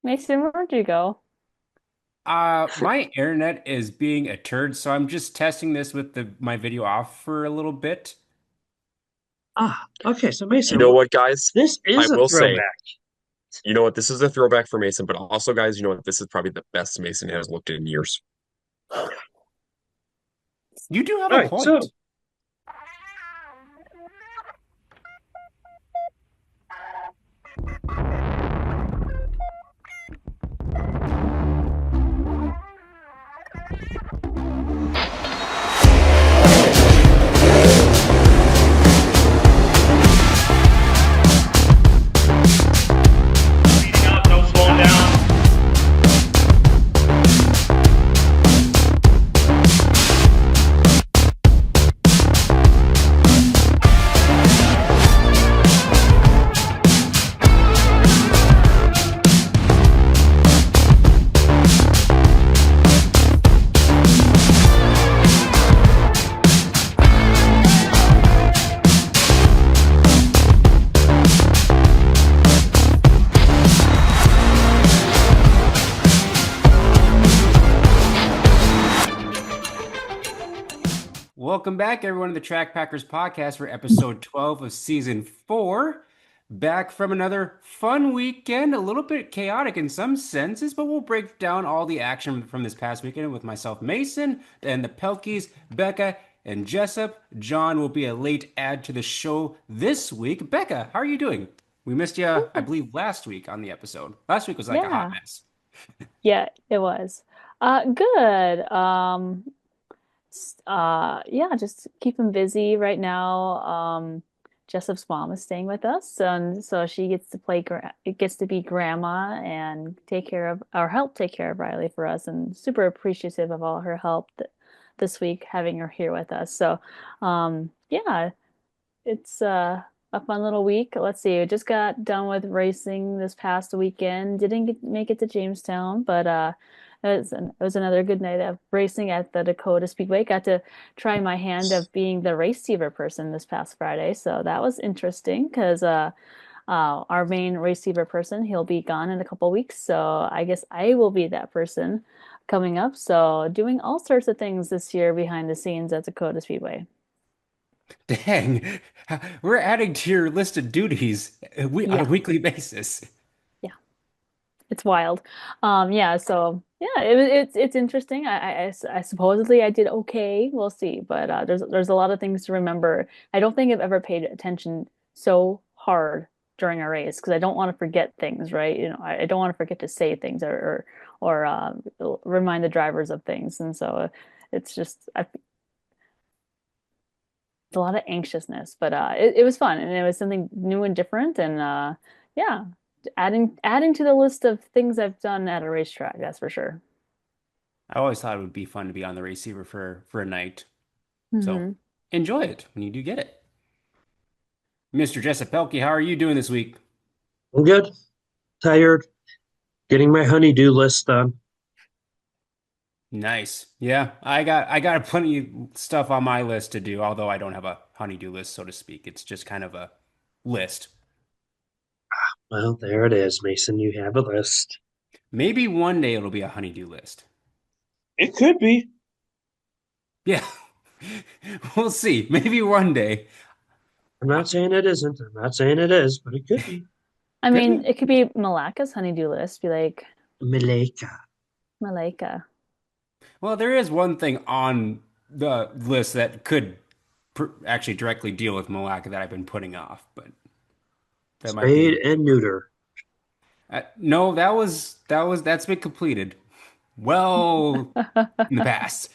Mason, where'd you go? My internet is being a turd, so I'm just testing this with my video off for a little bit. Okay. So You Mason, know what, guys? this I is a will say, throwback. you know what? This is a throwback for Mason, but also, guys, you know what? This is probably the best Mason has looked in years. You do have All a right. So point. Speeding up, no slowing down. Welcome back, everyone, to the Track Packers podcast for episode 12 of season 4. Back from another fun weekend, a little bit chaotic in some senses, but we'll break down all the action from this past weekend with myself, Mason, and the Pelkeys, Becca, and Jessup. John will be a late add to the show this week. Becca, how are you doing? We missed you, I Good. believe, last week on the episode. Last week was like a hot Yeah. mess. Yeah, it was. Good. Yeah, just keep him busy right now. Jessup's mom is staying with us, and so she gets to gets to be grandma and take care of or help take care of Riley for us, and super appreciative of all her help th this week having her here with us. So, yeah, it's a fun little week. Let's see, we just got done with racing this past weekend. Make it to Jamestown, but it was another good night of racing at the Dacotah Speedway. Got to try my hand of being the receiver person this past Friday, so that was interesting because our main receiver person, he'll be gone in a couple weeks, so I guess I will be that person coming up. So doing all sorts of things this year behind the scenes at Dacotah Speedway. Dang, we're adding to your list of duties on a Yeah. weekly basis. Yeah. It's wild. Yeah, so yeah, it's interesting. I supposedly I did okay. We'll see, but there's a lot of things to remember. I don't think I've ever paid attention so hard during a race because I don't want to forget things, right? I don't want to forget to say things or remind the drivers of things, and so it's just it's a lot of anxiousness, but it was fun and it was something new and different, and yeah, adding to the list of things I've done at a racetrack, that's for sure. I always thought it would be fun to be on the receiver for a night. So Hmm. enjoy it when you do get it. Mr. Jessup Pelkey, how are you doing this week? I'm good. Tired. Getting my honeydew list done. Nice. Yeah, I got plenty of stuff on my list to do, although I don't have a honeydew list, so to speak. It's just kind of a list. Well, there it is, Mason. You have a list. Maybe one day it'll be a honeydew list. It could be. Yeah. We'll see. Maybe one day. I'm Uh, not saying it isn't. I'm not saying it is, but it could be. I Could mean, be. it could be Malaka's honeydew list, be like Malika. Malika. Well, there is one thing on the list that could pr actually directly deal with Malacca that I've been putting off, but that might Spade be and neuter. no, that's been completed well in the past.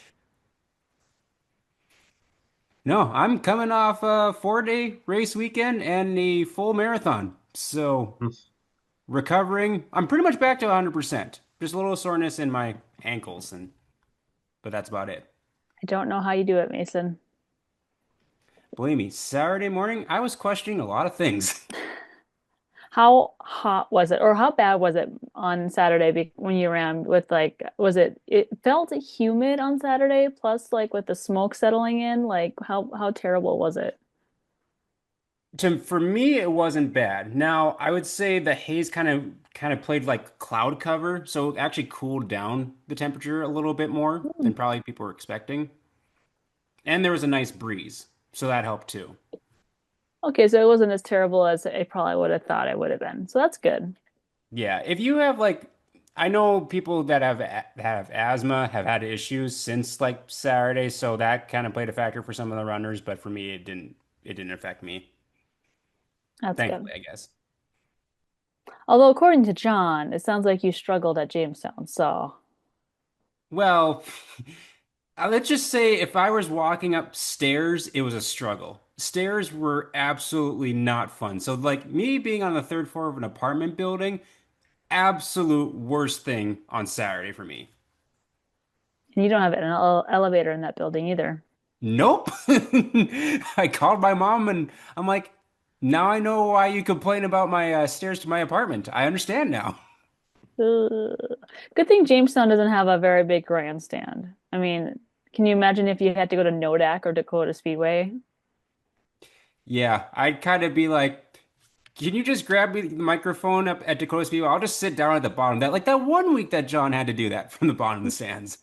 No, I'm coming off a 4-day race weekend and a full marathon. So Hmm. recovering, I'm pretty much back to 100%. Just a little soreness in my ankles but that's about it. I don't know how you do it, Mason. Believe me, Saturday morning, I was questioning a lot of things. How hot was it, or how bad was it on Saturday when you ran with like, it felt humid on Saturday, plus like with the smoke settling in, like how terrible was it? For me, it wasn't bad. Now, I would say the haze kind of played like cloud cover, so it actually cooled down the temperature a little bit more Hmm. than probably people were expecting. And there was a nice breeze, so that helped too. Okay, so it wasn't as terrible as I probably would have thought it would have been. So that's good. Yeah, if you have like, I know people that have asthma have had issues since like Saturday, so that kind of played a factor for some of the runners, but for me, it didn't affect me, That's good. thankfully, I guess. Although according to John, it sounds like you struggled at Jamestown. So, Well, let's just say if I was walking up stairs, it was a struggle. Stairs were absolutely not fun. So, like me being on the third floor of an apartment building, absolute worst thing on Saturday for me. and you don't have an elevator in that building either. Nope. I called my mom and I'm like, now I know why you complain about my stairs to my apartment. I understand now. Ugh. Good thing Jamestown doesn't have a very big grandstand. I mean, can you imagine if you had to go to Nodak or Dacotah Speedway? Yeah, I'd kind of be like, can you just grab me the microphone up at Dakota Speedway? I'll just sit down at the bottom. That like that one week that John had to do that from the bottom of the stands.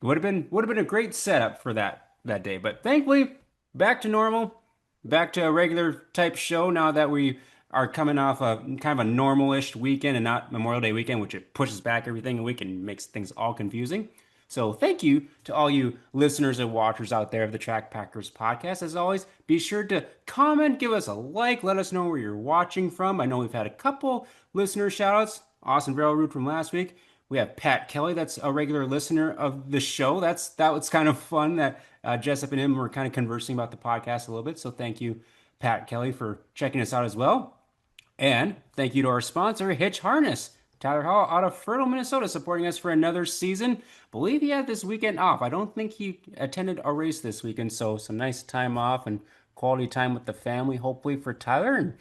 Would have been a great setup for that day. But thankfully, back to normal, back to a regular type show now that we are coming off a kind of a normal-ish weekend and not Memorial Day weekend, which it pushes back everything a week and makes things all confusing. So thank you to all you listeners and watchers out there of the Track Packers podcast. As always, be sure to comment, give us a like, let us know where you're watching from. I know we've had a couple listener shoutouts. Austin Railroad from last week. We have Pat Kelly, that's a regular listener of the show. That was kind of fun that Jessup and him were kind of conversing about the podcast a little bit. So thank you, Pat Kelly, for checking us out as well. And thank you to our sponsor, Hitch Harness. Tyler Hall out of Fertile, Minnesota, supporting us for another season. Believe he had this weekend off. I don't think he attended a race this weekend, so some nice time off and quality time with the family, hopefully for Tyler. And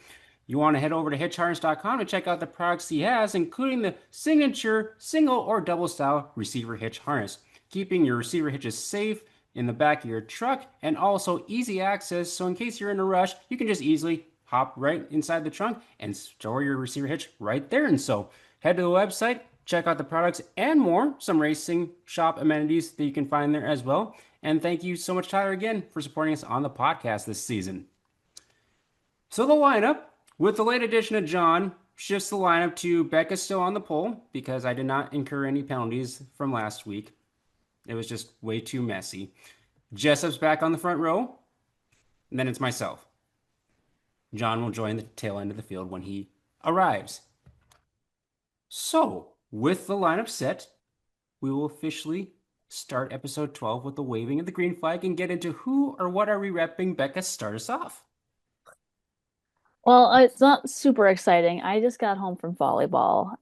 you want to head over to hitchharness.com to check out the products he has, including the signature single or double style receiver hitch harness, keeping your receiver hitches safe in the back of your truck and also easy access. So in case you're in a rush, you can just easily hop right inside the trunk and store your receiver hitch right there. And so head to the website, check out the products and more, some racing shop amenities that you can find there as well. And thank you so much, Tyler, again for supporting us on the podcast this season. So the lineup, with the late addition of John, shifts the lineup to Becca still on the pole because I did not incur any penalties from last week. It was just way too messy. Jessup's back on the front row, and then it's myself. John will join the tail end of the field when he arrives. So, with the lineup set, we will officially start episode 12 with the waving of the green flag and get into who or what are we repping. Becca, start us off. Well, it's not super exciting. I just got home from volleyball.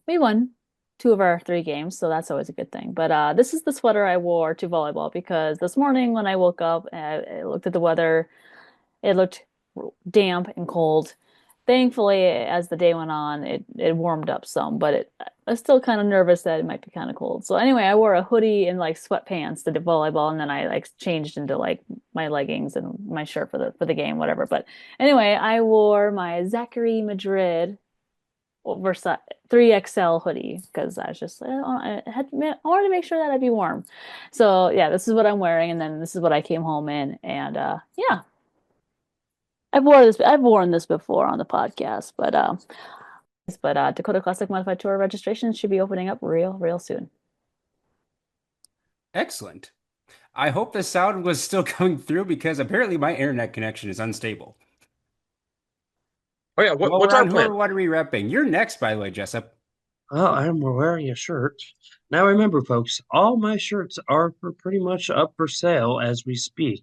We won two of our three games, so that's always a good thing. But this is the sweater I wore to volleyball because this morning when I woke up and I looked at the weather, it looked damp and cold. Thankfully, as the day went on, it warmed up some, but I was still kind of nervous that it might be kind of cold. So anyway, I wore a hoodie and like sweatpants to the volleyball, and then I like changed into like my leggings and my shirt for the game, whatever. But anyway, I wore my Zachary Madrid oversize 3XL hoodie because I was just I wanted to make sure that I'd be warm. So yeah, this is what I'm wearing, and then this is what I came home in, and yeah, I've worn this before on the podcast, but Dakota Classic Modified Tour registration should be opening up real soon. Excellent. I hope the sound was still coming through because apparently my internet connection is unstable. Oh yeah, Well, what's we're our on who plan? or what are we repping? You're next, by the way, Jessup. Well, I'm wearing a shirt. Now remember, folks, all my shirts are for pretty much up for sale as we speak.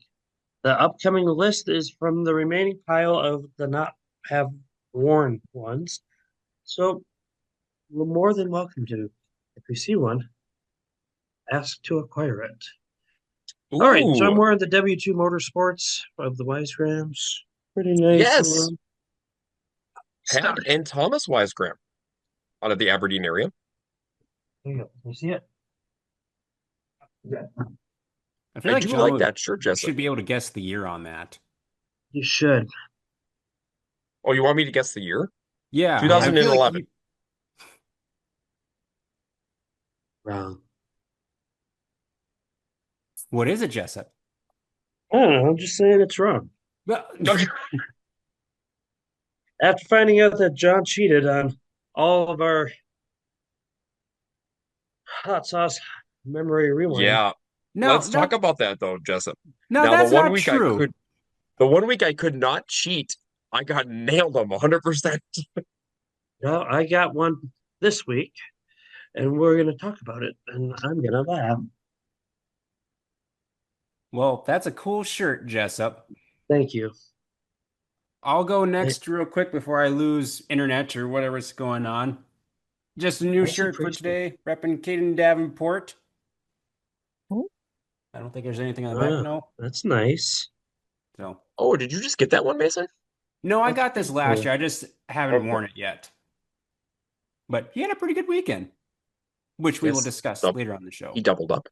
The upcoming list is from the remaining pile of the not have worn ones. So you're more than welcome to. If you see one, ask to acquire it. All right, so I'm Ooh, wearing the W2 Motorsports of the Wisegrams. Pretty nice yes. one. Pat and Thomas Wisegram out of the Aberdeen area. There you go. You see it? Yeah. I feel I like do John like that shirt, Jessup. should be able to guess the year on that. You should. Oh, you want me to guess the year? Yeah, I feel like 2011. Wrong. what is it, Jessup? I don't know. I'm just saying it's wrong. Well, After finding out that John cheated on all of our hot sauce memory rewind. Yeah. no, Let's talk no, about that though, Jessup. no, Now, that's not true. the one week I could not cheat, I got nailed on 100%. Well, I got one this week, and we're going to talk about it, and I'm going to laugh. Well, that's a cool shirt, Jessup. Thank you. I'll go next real quick before I lose internet or whatever's going on. Just a new That's shirt for appreciated. today, repping Caden Davenport. Oh. I don't think there's anything on the back, Oh, no. that's nice. So, Oh, did you just get that one, Mason? no, I That's got this pretty last cool. year. I just haven't worn it yet. But he had a pretty good weekend, which we will Yes. discuss Nope. later on the show. He doubled up.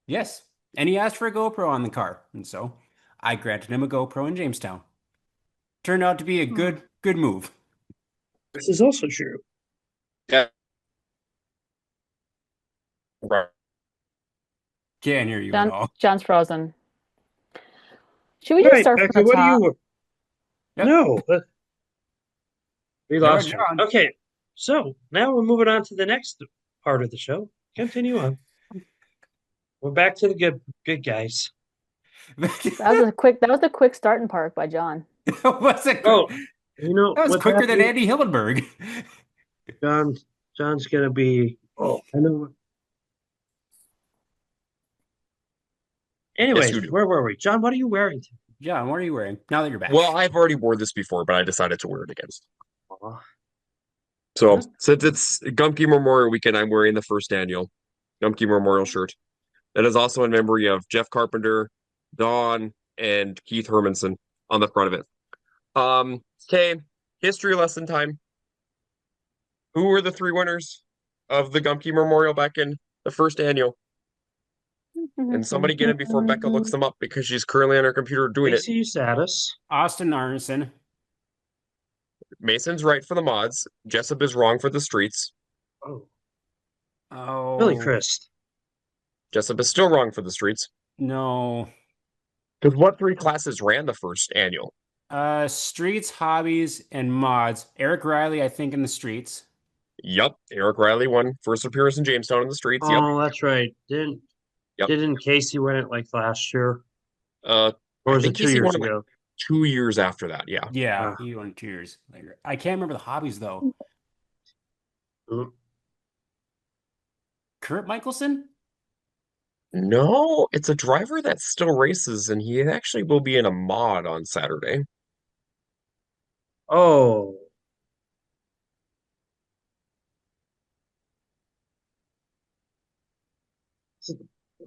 Yes. And he asked for a GoPro on the car. And so I granted him a GoPro in Jamestown. Turned out to be a good move. This is also true. Yeah. Right. Can't hear you at all. John's frozen. Should we just Right, start from Becca, the what do top? you? Yep. No, we There lost went her. John. Okay, so now we're moving on to the next part of the show. Continue on. We're back to the good guys. That was a quick start in park by John. What's it? Oh, you know That was what's quicker than happening? Andy Hillenberg. John's gonna be. Oh, I know. Anyways, you do. where were we? John, what are you wearing? John, what are you wearing now that you're back? Well, I've already wore this before, but I decided to wear it again. Aw. So since it's Gumpke Memorial Weekend, I'm wearing the first annual Gumpke Memorial shirt. That is also in memory of Jeff Carpenter, Don, and Keith Hermanson on the front of it. Okay, history lesson time. Who were the three winners of the Gumpke Memorial back in the first annual? And somebody get it before Becca looks them up because she's currently on her computer doing it. Casey Satis. Austin Arneson. Mason's right for the mods. Jessup is wrong for the streets. Oh, Oh, Billy Christ. Jessup is still wrong for the streets. no. Because what three classes ran the first annual? Streets, hobbies, and mods. Eric Riley, I think, in the streets. Yep, Eric Riley won first appearance in Jamestown in the streets. Yep, Oh, that's right. Yep. Didn't Casey win it like last year? uh, Or I was it think 2 Casey years won it like ago? 2 years after that. Yeah, Yeah, he won 2 years later. I can't remember the hobbies though. Mm. Kurt Michelson? no, it's a driver that still races, and he actually will be in a mod on Saturday. Oh,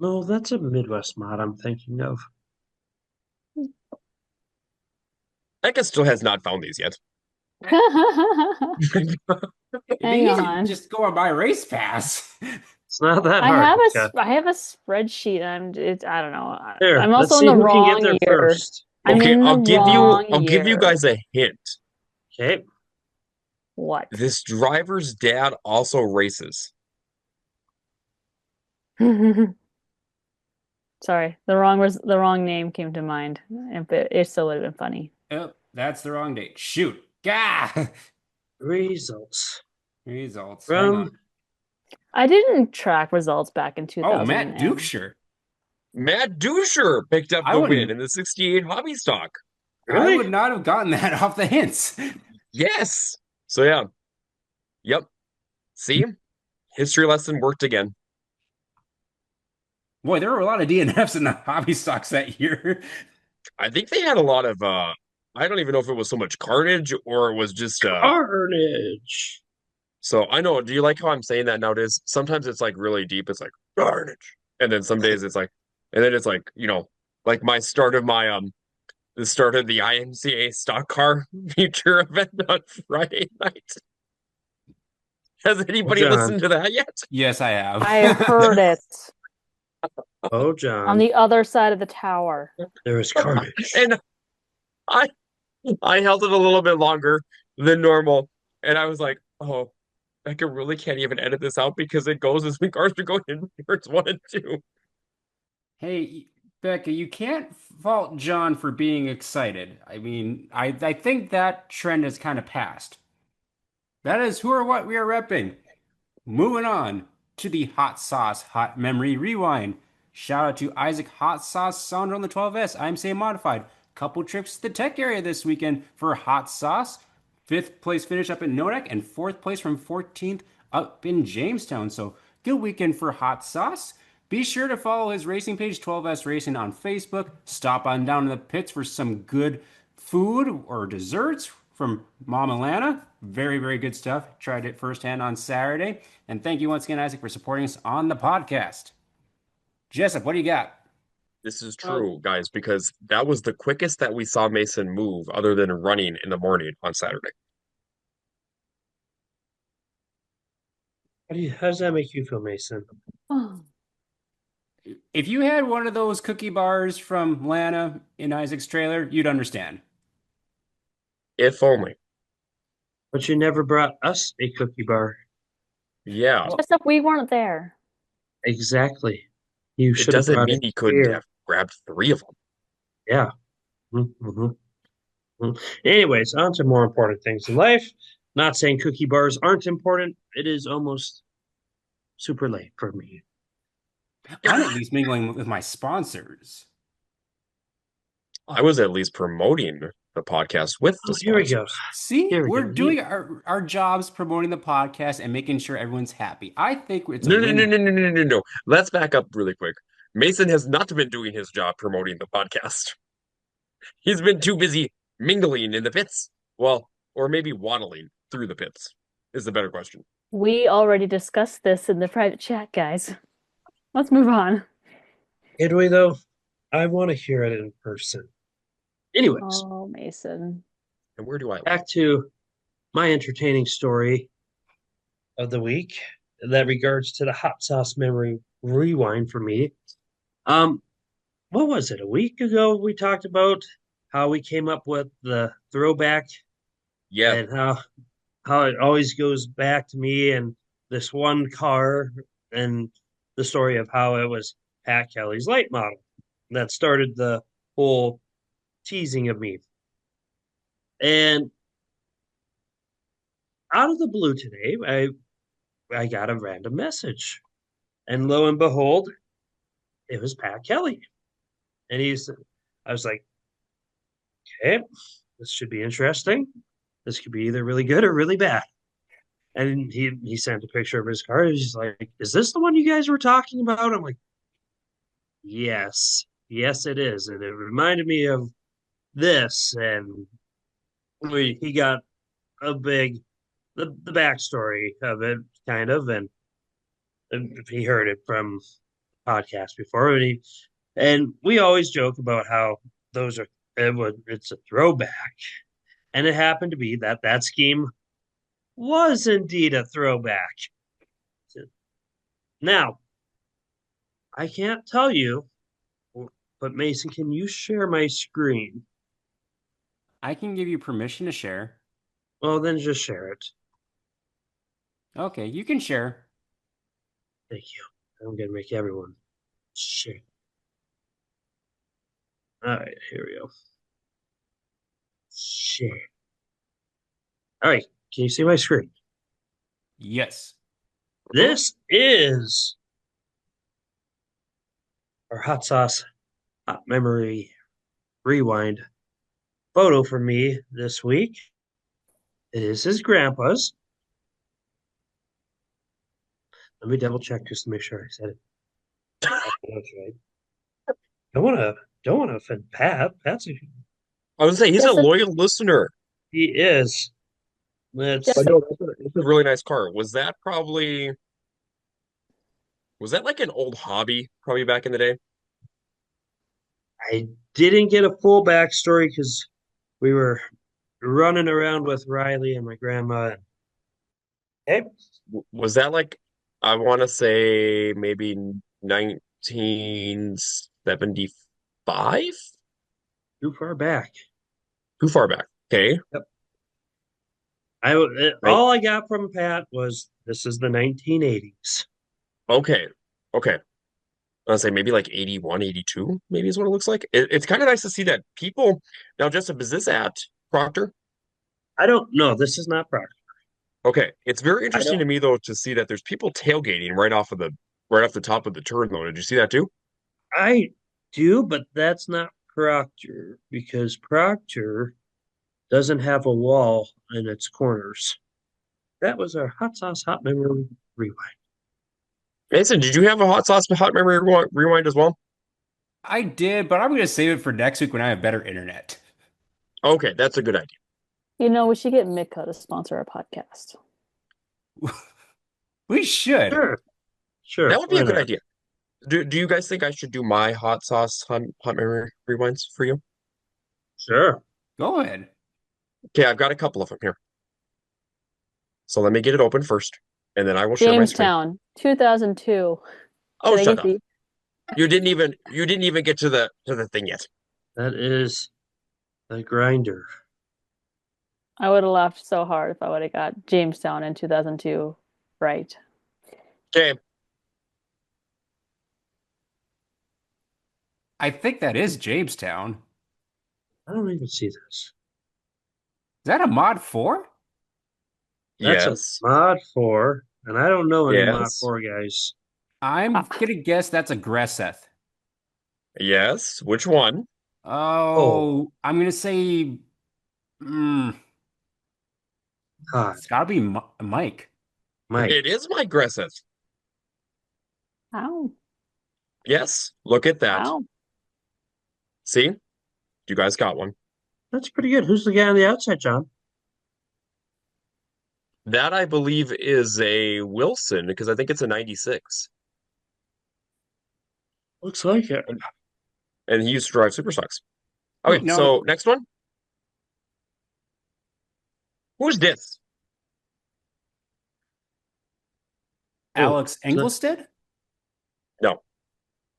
no, that's a Midwest mod I'm thinking of. Becca still has not found these yet. Hang Maybe on. just go on my race pass. It's not that I hard. have Becca. I have a spreadsheet. I don't know. There, I'm let's also see in the who can get wrong there year. first. I'm Okay, in the I'll give wrong you year. guys a hint. Okay. What? This driver's dad also races. Sorry, the wrong name came to mind. It still would have been funny. Oh, that's the wrong date. Shoot. Gah! Results. Results. Hang on. From I didn't track results back in 2000. Oh, Matt Dukeshire. Matt Duscher picked up I the wouldn't- win in the 68 hobby stock. I Really? would not have gotten that off the hints. Yes. So yeah. Yep. See? History lesson worked again. Boy, there were a lot of DNFs in the hobby stocks that year. I think they had a lot of I don't even know if it was so much carnage or it was just Carnage. so I know, do you like how I'm saying that nowadays? Sometimes it's like really deep, it's like carnage. And then some days it's like and then it's like, like my start of my the start of the IMCA stock car feature event on Friday night. Has anybody John. listened to that yet? Yes, I have. I heard it. Oh, On John, the other side of the tower. there is carnage. And I I held it a little bit longer than normal. And I was like, oh, really can't even edit this out because it goes as when cars are going in turns one and two. Hey, Becca, you can't fault John for being excited. I mean, I think that trend has kind of passed. That is who or what we are repping. Moving on to the Hot Sauce Hot Memory Rewind. Shout out to Isaac Hot Sauce Sondrol on the 12S. I'm saying modified. Couple trips to the tech area this weekend for Hot Sauce. Fifth place finish up in Nodak and fourth place from 14th up in Jamestown. So good weekend for Hot Sauce. Be sure to follow his racing page, 12S Racing, on Facebook. Stop on down to the pits for some good food or desserts from Mom Alana. Very, very good stuff. Tried it firsthand on Saturday. And thank you once again, Isaac, for supporting us on the podcast. Jessup, what do you got? This is Well, true, guys, because that was the quickest that we saw Mason move other than running in the morning on Saturday. how does that make you feel, Mason? Oh, If you had one of those cookie bars from Lana in Isaac's trailer, you'd understand. If only. But you never brought us a cookie bar. Yeah. Well, just if we weren't there. Exactly. You It should have doesn't brought mean it he couldn't here. have grabbed three of them. Yeah. Mm-hmm. Anyways, on to more important things in life. Not saying cookie bars aren't important. It is almost super late for me. I'm at least mingling with my sponsors. I was at least promoting the podcast with the Oh, here we go. sponsors. See, Here we we're go. doing our jobs promoting the podcast and making sure everyone's happy. I think it's a No, no, no, win. no, no, no, no, no. Let's back up really quick. Mason has not been doing his job promoting the podcast. He's been too busy mingling in the pits. Well, or maybe waddling through the pits is the better question. We already discussed this in the private chat, guys. Let's move on. Did we, though? I want to hear it in person. Anyways, Oh, Mason. And where do I live? back to my entertaining story of the week that regards to the hot sauce memory rewind for me. Um, what was it? A week ago, we talked about how we came up with the throwback Yeah, and how it always goes back to me and this one car and the story of how it was Pat Kelly's late model that started the whole teasing of me. And out of the blue today, I got a random message, and lo and behold, it was Pat Kelly, and I was like, okay, this should be interesting. This could be either really good or really bad. And he sent a picture of his car. He's like, "Is this the one you guys were talking about?" I'm like, "Yes, yes, it is." And it reminded me of this, and he got a big the backstory of it, kind of, and he heard it from podcast before, and we always joke about how those are it's a throwback, and it happened to be that scheme was indeed a throwback. Now, I can't tell you, but Mason, can you share my screen? I can give you permission to share. Well, then just share it. Okay, you can share. Thank you. I'm gonna make everyone share. All right, here we go. Share. All right, can you see my screen? Yes. This is our hot sauce hot memory rewind photo for me this week. It is his grandpa's. Let me double check just to make sure I said it. That's right. Don't want to don't want to offend Pat. I was gonna say he's a Just a, loyal listener. He is. just But Let's. a, no, that's a really nice car. Was that like an old hobby probably back in the day? I didn't get a full backstory because we were running around with Riley and my grandma. Okay. Was that like I want to say maybe 1975? Too far back. Too far back. Okay. Yep. Right. All I got from Pat was this is the 1980s. Okay. Okay. I'll say maybe like 81, 82, maybe is what it looks like. It's kind of nice to see that people now, Jessup, is this at Proctor? I don't know. This is not Proctor. Okay. It's very I interesting to don't. me though to see that there's people tailgating right off the top of the turn though. Did you see that too? I do, but that's not Proctor because Proctor doesn't have a wall in its corners. That was our hot sauce hot memory rewind. Mason, did you have a hot memory rewind as well? I did, but I'm going to save it for next week when I have better internet. Okay, that's a good idea. We should get Mika to sponsor our podcast. We should. Sure, sure. That would be Why a good not? idea. Do you guys think I should do my hot memory rewinds for you? Sure. Go ahead. Okay, I've got a couple of them here. So let me get it open first, and then I will share my screen. Jamestown, 2002. Oh, Did I shut get up. the? You didn't even get to the thing yet. That is the grinder. I would have laughed so hard if I would have got Jamestown in 2002 right. Okay. I think that is Jamestown. I don't even see this. Is that a mod 4? That's Yes. a mod 4, and I don't know any mod Yes. 4 guys. I'm Ah. going to guess that's a Gresseth. Yes. Which one? Oh, I'm going to say God, it's got to be Mike. Mike. It is my Gresseth. Ow. Yes. Look at that. Ow. See? You guys got one. That's pretty good. Who's the guy on the outside, John? That I believe is a Wilson because I think it's a 96. Looks like it. And he used to drive Super Stocks. Okay, No, so next one. Who's this? Alex it's not, Engelstead? No. it's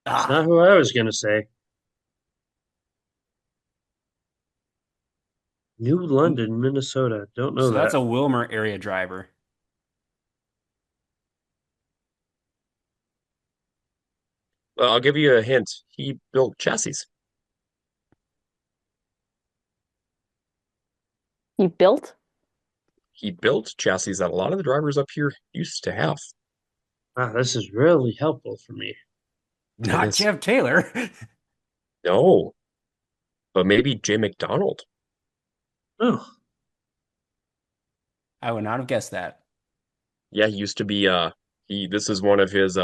Ah, not who I was going to say. New London, Minnesota. Don't know so that's that. a Wilmer area driver. I'll give you a hint. He built chassis. You built? He built chassis that a lot of the drivers up here used to have. Wow, this is really helpful for me. Not is. Jeff Taylor. No, but maybe Jay McDonald. Oh, I would not have guessed that. Yeah, he used to be this is one of his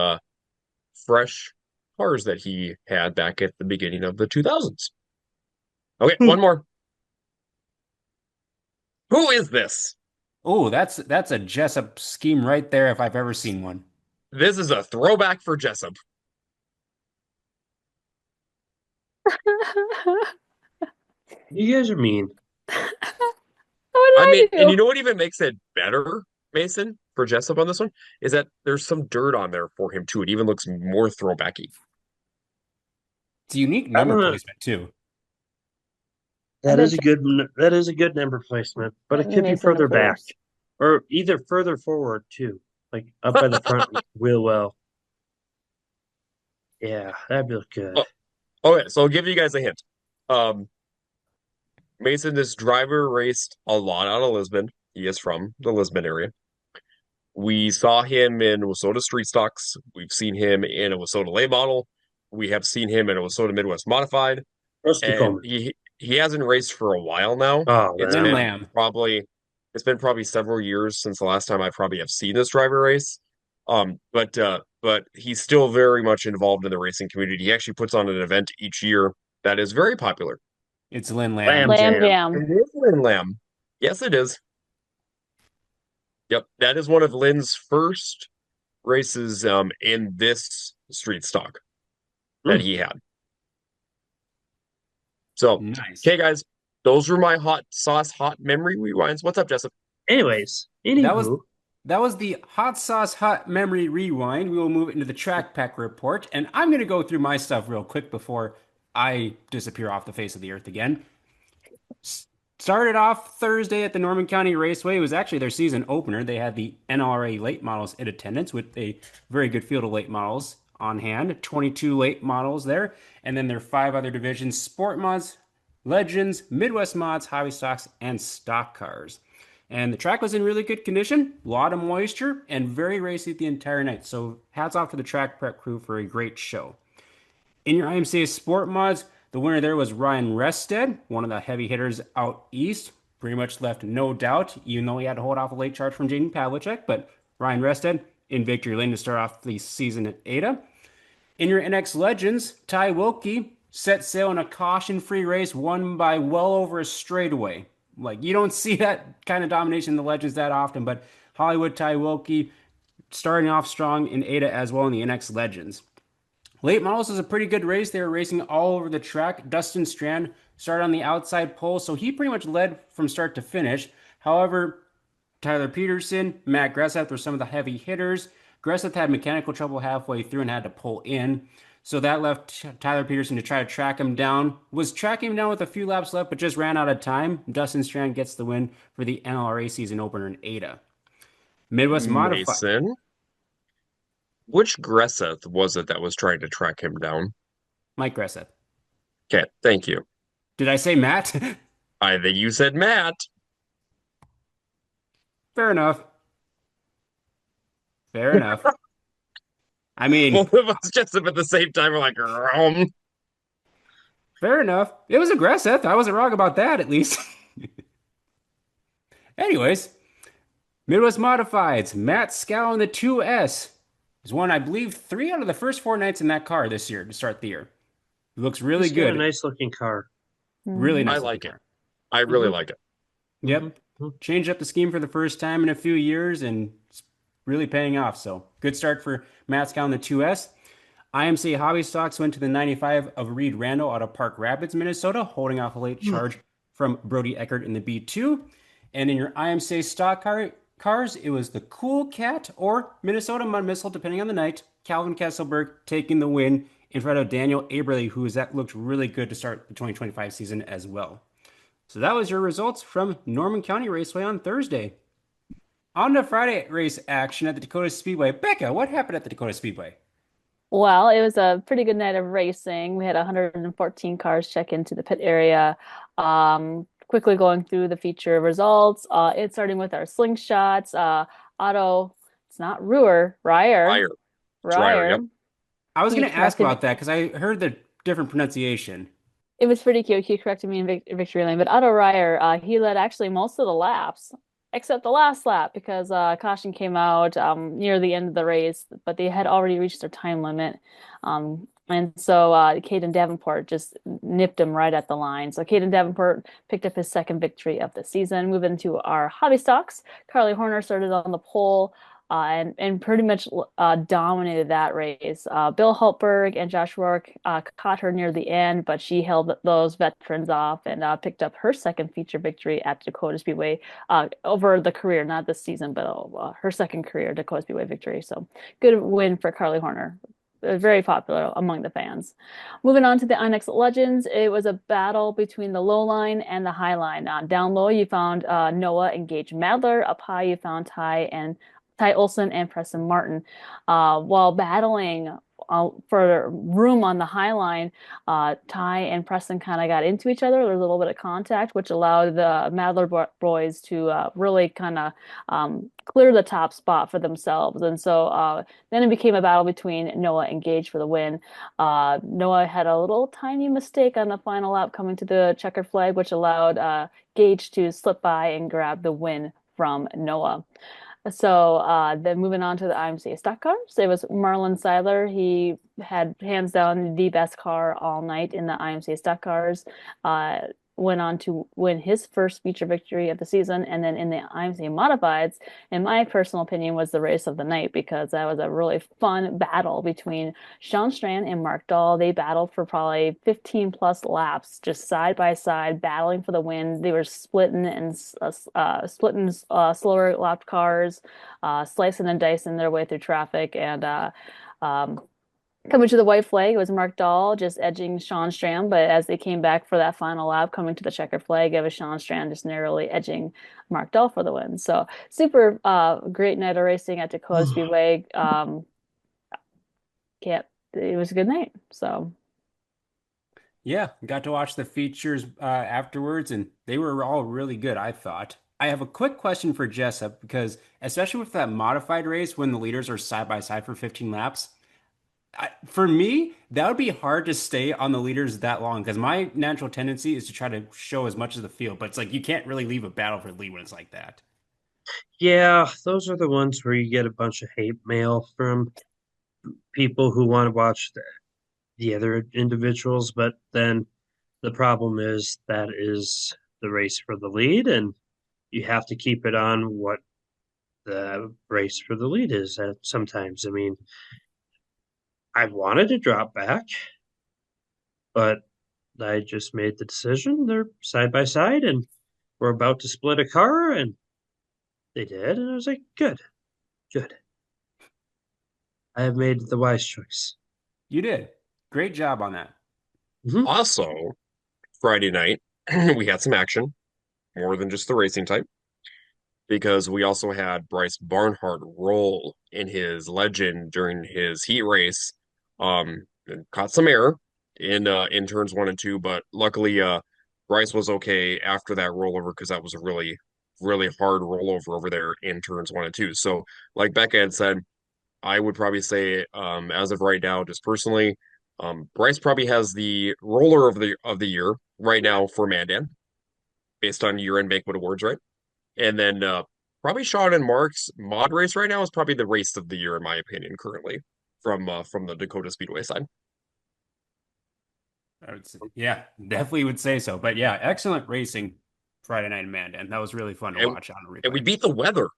fresh cars that he had back at the beginning of the 2000s. Okay, one more. Who is this? Oh, that's a Jessup scheme right there if I've ever seen one. This is a throwback for Jessup. you guys are mean. What did I mean, I and do? you know what even makes it better, Mason, for Jessup on this one, is that there's some dirt on there for him too. It even looks more throwbacky. It's a unique I number don't know. placement too. I bet That is a good number placement, but it could be Mason further the back Force. or either further forward too, like up by the front wheel well. Yeah, that'd look good. Okay, so I'll give you guys a hint. Um, Mason, this driver raced a lot out of Lisbon. He is from the Lisbon area. We saw him in Wissota Street Stocks. We've seen him in a Wissota late model. We have seen him in a Wissota Midwest Modified, Rusty and Coleman. he hasn't raced for a while now. Oh, It's Lynn man. been Lamb. probably it's been probably several years since the last time I probably have seen this driver race. But he's still very much involved in the racing community. He actually puts on an event each year that is very popular. It's Lynn Lamb. Lamb Lamb Jam. Jam. And it is Lynn Lamb. Yes, it is. Yep, that is one of Lynn's first races in this street stock that he had. So, Nice. okay, guys, those were my hot sauce, hot memory rewinds. What's up, Jessup? Anyways, That was anywho, That was the hot sauce hot memory rewind. We will move into the track pack report, and I'm going to go through my stuff real quick before I disappear off the face of the earth again. Started off Thursday at the Norman County Raceway. It was actually their season opener. They had the NRA late models in attendance with a very good field of late models on hand, 22 late models there, and then their five other divisions: Sport Mods, Legends, Midwest Mods, Hobby Stocks, and Stock Cars. And the track was in really good condition, a lot of moisture, and very racy the entire night. So hats off to the track prep crew for a great show. In your IMCA Sport Mods, the winner there was Ryan Rested, one of the heavy hitters out east. Pretty much left no doubt, even though he had to hold off a late charge from Jaden Pavlicek. But Ryan Rested in victory lane to start off the season at Ada. In your NX Legends, Ty Wilkie set sail in a caution-free race won by well over a straightaway. Like, you don't see that kind of domination in the Legends that often, but Hollywood Ty Wilkie starting off strong in Ada as well in the NX Legends. Late models was a pretty good race. They were racing all over the track. Dustin Strand started on the outside pole, so he pretty much led from start to finish. However, Tyler Peterson, Matt Gresseth were some of the heavy hitters. Gresseth had mechanical trouble halfway through and had to pull in. So that left Tyler Peterson to try to track him down. Was tracking him down with a few laps left, but just ran out of time. Dustin Strand gets the win for the NLRA season opener in Ada. Midwest Modified. Mason, which Gresseth was it that was trying to track him down? Mike Gresseth. Okay, thank you. Did I say Matt? I think you said Matt. Fair enough. Fair enough. I mean, Both of us just at the same time were like, fair enough. It was aggressive. I wasn't wrong about that, at least. Anyways, Midwest Modifieds. Matt Scow in the 2S has won, I believe, 3 out of the first 4 nights in that car this year to start the year. It looks really He's got good. a nice looking car. Really nice. I like it. I really like it. Yep. Mhm. Changed up the scheme for the first time in a few years and it's really paying off. So good start for Matt Scow in the 2S. IMC Hobby Stocks went to the 95 of Reed Randall out of Park Rapids, Minnesota, holding off a late charge from Brody Eckert in the B2. And in your IMC stock cars, it was the Cool Cat or Minnesota Mud Missile, depending on the night. Calvin Kesselberg taking the win in front of Daniel Aberle, looked really good to start the 2025 season as well. So that was your results from Norman County Raceway on Thursday. On to Friday race action at the Dacotah Speedway. Becca, what happened at the Dacotah Speedway? Well, it was a pretty good night of racing. We had 114 cars check into the pit area. Quickly going through the feature results. It's starting with our slingshots. Otto, it's not Ryer. Ryer, yep. I was He going to ask corrected about that because I heard the different pronunciation. It was pretty cute. He corrected me in victory lane, but Otto Ryer, he led actually most of the laps, except the last lap because caution came out near the end of the race, but they had already reached their time limit. And so Caden Davenport just nipped him right at the line. So Caden Davenport picked up his second victory of the season. Moving to our hobby stocks, Carly Horner started on the pole. And pretty much dominated that race. Bill Hultberg and Josh Rourke caught her near the end, but she held those veterans off and picked up her second feature victory at Dacotah Speedway over the career, not this season, but her second career Dacotah Speedway victory. So good win for Carly Horner. Very popular among the fans. Moving on to the Onyx Legends, it was a battle between the low line and the high line. Down low, you found Noah and Gage Madler. Up high, you found Ty Olson and Preston Martin. While battling for room on the high line, Ty and Preston kind of got into each other. There was a little bit of contact, which allowed the Madler boys to really kind of clear the top spot for themselves. And so then it became a battle between Noah and Gage for the win. Noah had a little tiny mistake on the final lap coming to the checkered flag, which allowed Gage to slip by and grab the win from Noah. So then moving on to the IMCA stock cars, it was Marlon Seiler. He had hands down the best car all night in the IMCA stock cars. went on to win his first feature victory of the season. And then in the IMCA Modifieds, in my personal opinion, was the race of the night because that was a really fun battle between Sean Strand and Mark Dahl. They battled for probably 15 plus laps, just side by side, battling for the win. They were splitting slower lap cars, slicing and dicing their way through traffic, and um, coming to the white flag, it was Mark Dahl just edging Sean Strand, but as they came back for that final lap, coming to the checkered flag, it was Sean Strand just narrowly edging Mark Dahl for the win. So super great night of racing at Dacotah Speedway. Can't, it was a good night. So Yeah, got to watch the features afterwards, and they were all really good, I thought. I have a quick question for Jessup because, especially with that modified race when the leaders are side by side for 15 laps, for me, that would be hard to stay on the leaders that long because my natural tendency is to try to show as much of the field, but it's like you can't really leave a battle for the lead when it's like that. Yeah, those are the ones where you get a bunch of hate mail from people who want to watch the other individuals, but then the problem is that is the race for the lead, and you have to keep it on what the race for the lead is sometimes. I mean, I wanted to drop back, but I just made the decision. They're side by side and we're about to split a car, and they did. And I was like, good, good. I have made the wise choice. You did. Great job on that. Mhm. Also, Friday night, we had some action, more than just the racing type, because we also had Bryce Barnhart roll in his legend during his heat race. And caught some air in turns one and two, but luckily Bryce was okay after that rollover because that was a really, really hard rollover over there in turns one and two. So, like Becca had said, I would probably say, as of right now, just personally, Bryce probably has the roller of the year right now for Mandan, based on year-end banquet awards, right? And then probably Sean and Mark's mod race right now is probably the race of the year in my opinion currently from the Dacotah Speedway side. I would say, yeah, definitely would say so. But yeah, excellent racing Friday night in Mandan. That was really fun to And watch on a and we replay. beat the weather.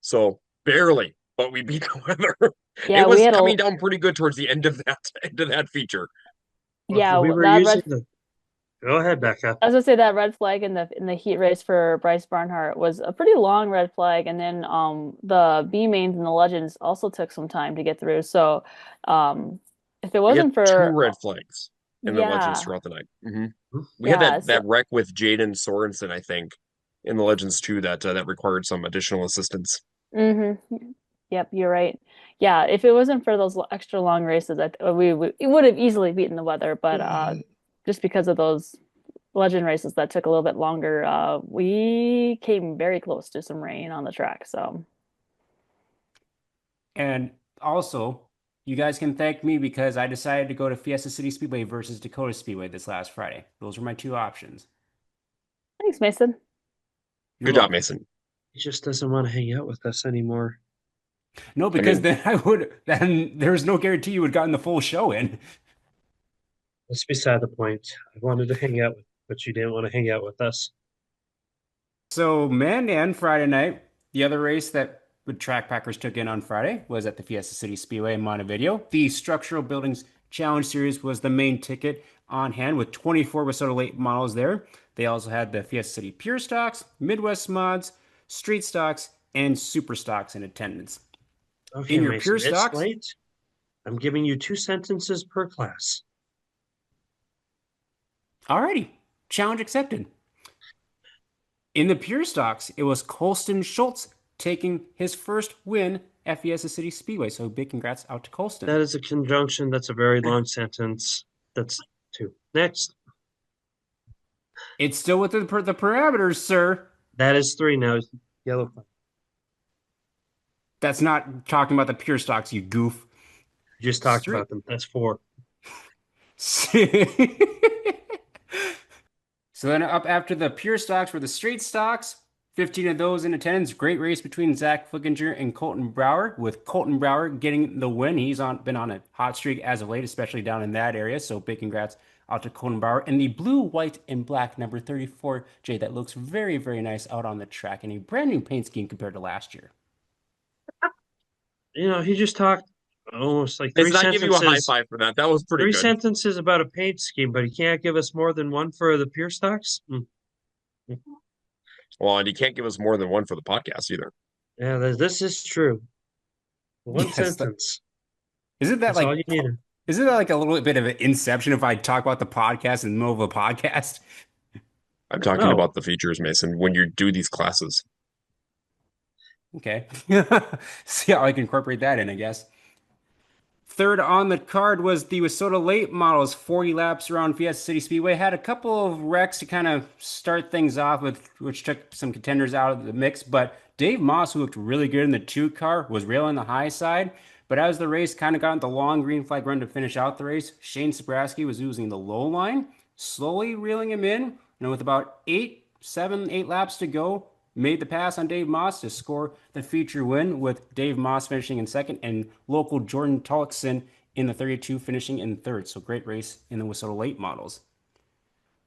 So barely, but we beat the weather. It yeah, we was had a coming down pretty good towards the end of that end of that feature. yeah We were that using red. the. Go ahead, Becca. I was gonna say that red flag in the heat race for Bryce Barnhart was a pretty long red flag, and then the B mains and the legends also took some time to get through. So um, if it We had wasn't two for red flags in the Legends yeah throughout the night. We had yeah that so, wreck with Jaden Sorensen, I think, in the Legends too that required some additional assistance. hmm Yep, you're right. Yeah, if it wasn't for those extra long races, we it would have easily beaten the weather, but just because of those legend races that took a little bit longer, we came very close to some rain on the track. So And also, you guys can thank me because I decided to go to Fiesta City Speedway versus Dacotah Speedway this last Friday. Those were my two options. thanks, Mason. You're Good job, welcome. Mason. He just doesn't want to hang out with us anymore. No, I because mean, then then there's no guarantee you would have gotten the full show in. That's beside the point. I wanted to hang out with, but you didn't want to hang out with us. So, Mandan Friday night, the other race that the track packers took in on Friday was at the Fiesta City Speedway in Montevideo. The Structural Buildings Challenge Series was the main ticket on hand with 24 Wayzata late models there. They also had the Fiesta City Pure Stocks, Midwest Mods, Street Stocks, and Super Stocks in attendance. Okay, In your Pure Mason, it's Stocks, late. I'm giving you 2 sentences per class. alrighty, challenge accepted. In the Pure Stocks, it was Colston Schultz taking his first win at Fiesta City Speedway. So big congrats out to Colston. That is a conjunction. That's a very long sentence. That's 2. Next. It's still within the parameters, sir. That is 3 now. Yellow flag. That's not talking about the Pure Stocks, you goof. You just talked Street. about them. That's 4. So then up after the Pure Stocks were the Straight Stocks. 15 of those in attendance. Great race between Zach Flickinger and Colton Brower, with Colton Brower getting the win. Been on a hot streak as of late, especially down in that area. So big congrats out to Codenbauer, and the blue, white, and black number 34J that looks very, very nice out on the track, and a brand new paint scheme compared to last year. He just talked almost like Mason, I give you a high five for that. That was pretty three good. sentences about a paint scheme, but he can't give us more than one for the pure stocks. Well, and he can't give us more than one for the podcast either. Yeah, this is true. One Yes, sentence. Isn't that That's all you needed. Isn't that like a little bit of an inception if I talk about the podcast in the middle of a podcast? I'm talking No. about the features, Mason, when you do these classes. Okay. See how I can incorporate that in, I guess. Third on the card was the Wissota late models, 40 laps around Fiesta City Speedway. Had a couple of wrecks to kind of start things off with, which took some contenders out of the mix. But Dave Moss, who looked really good in the 2 car, was railing the high side. But as the race kind of got into the long green flag run to finish out the race, Shane Sabraski was using the low line, slowly reeling him in. With about 8 laps to go, made the pass on Dave Moss to score the feature win, with Dave Moss finishing in second and local Jordan Tullochson in the 32 finishing in third. So great race in the Wissota late models.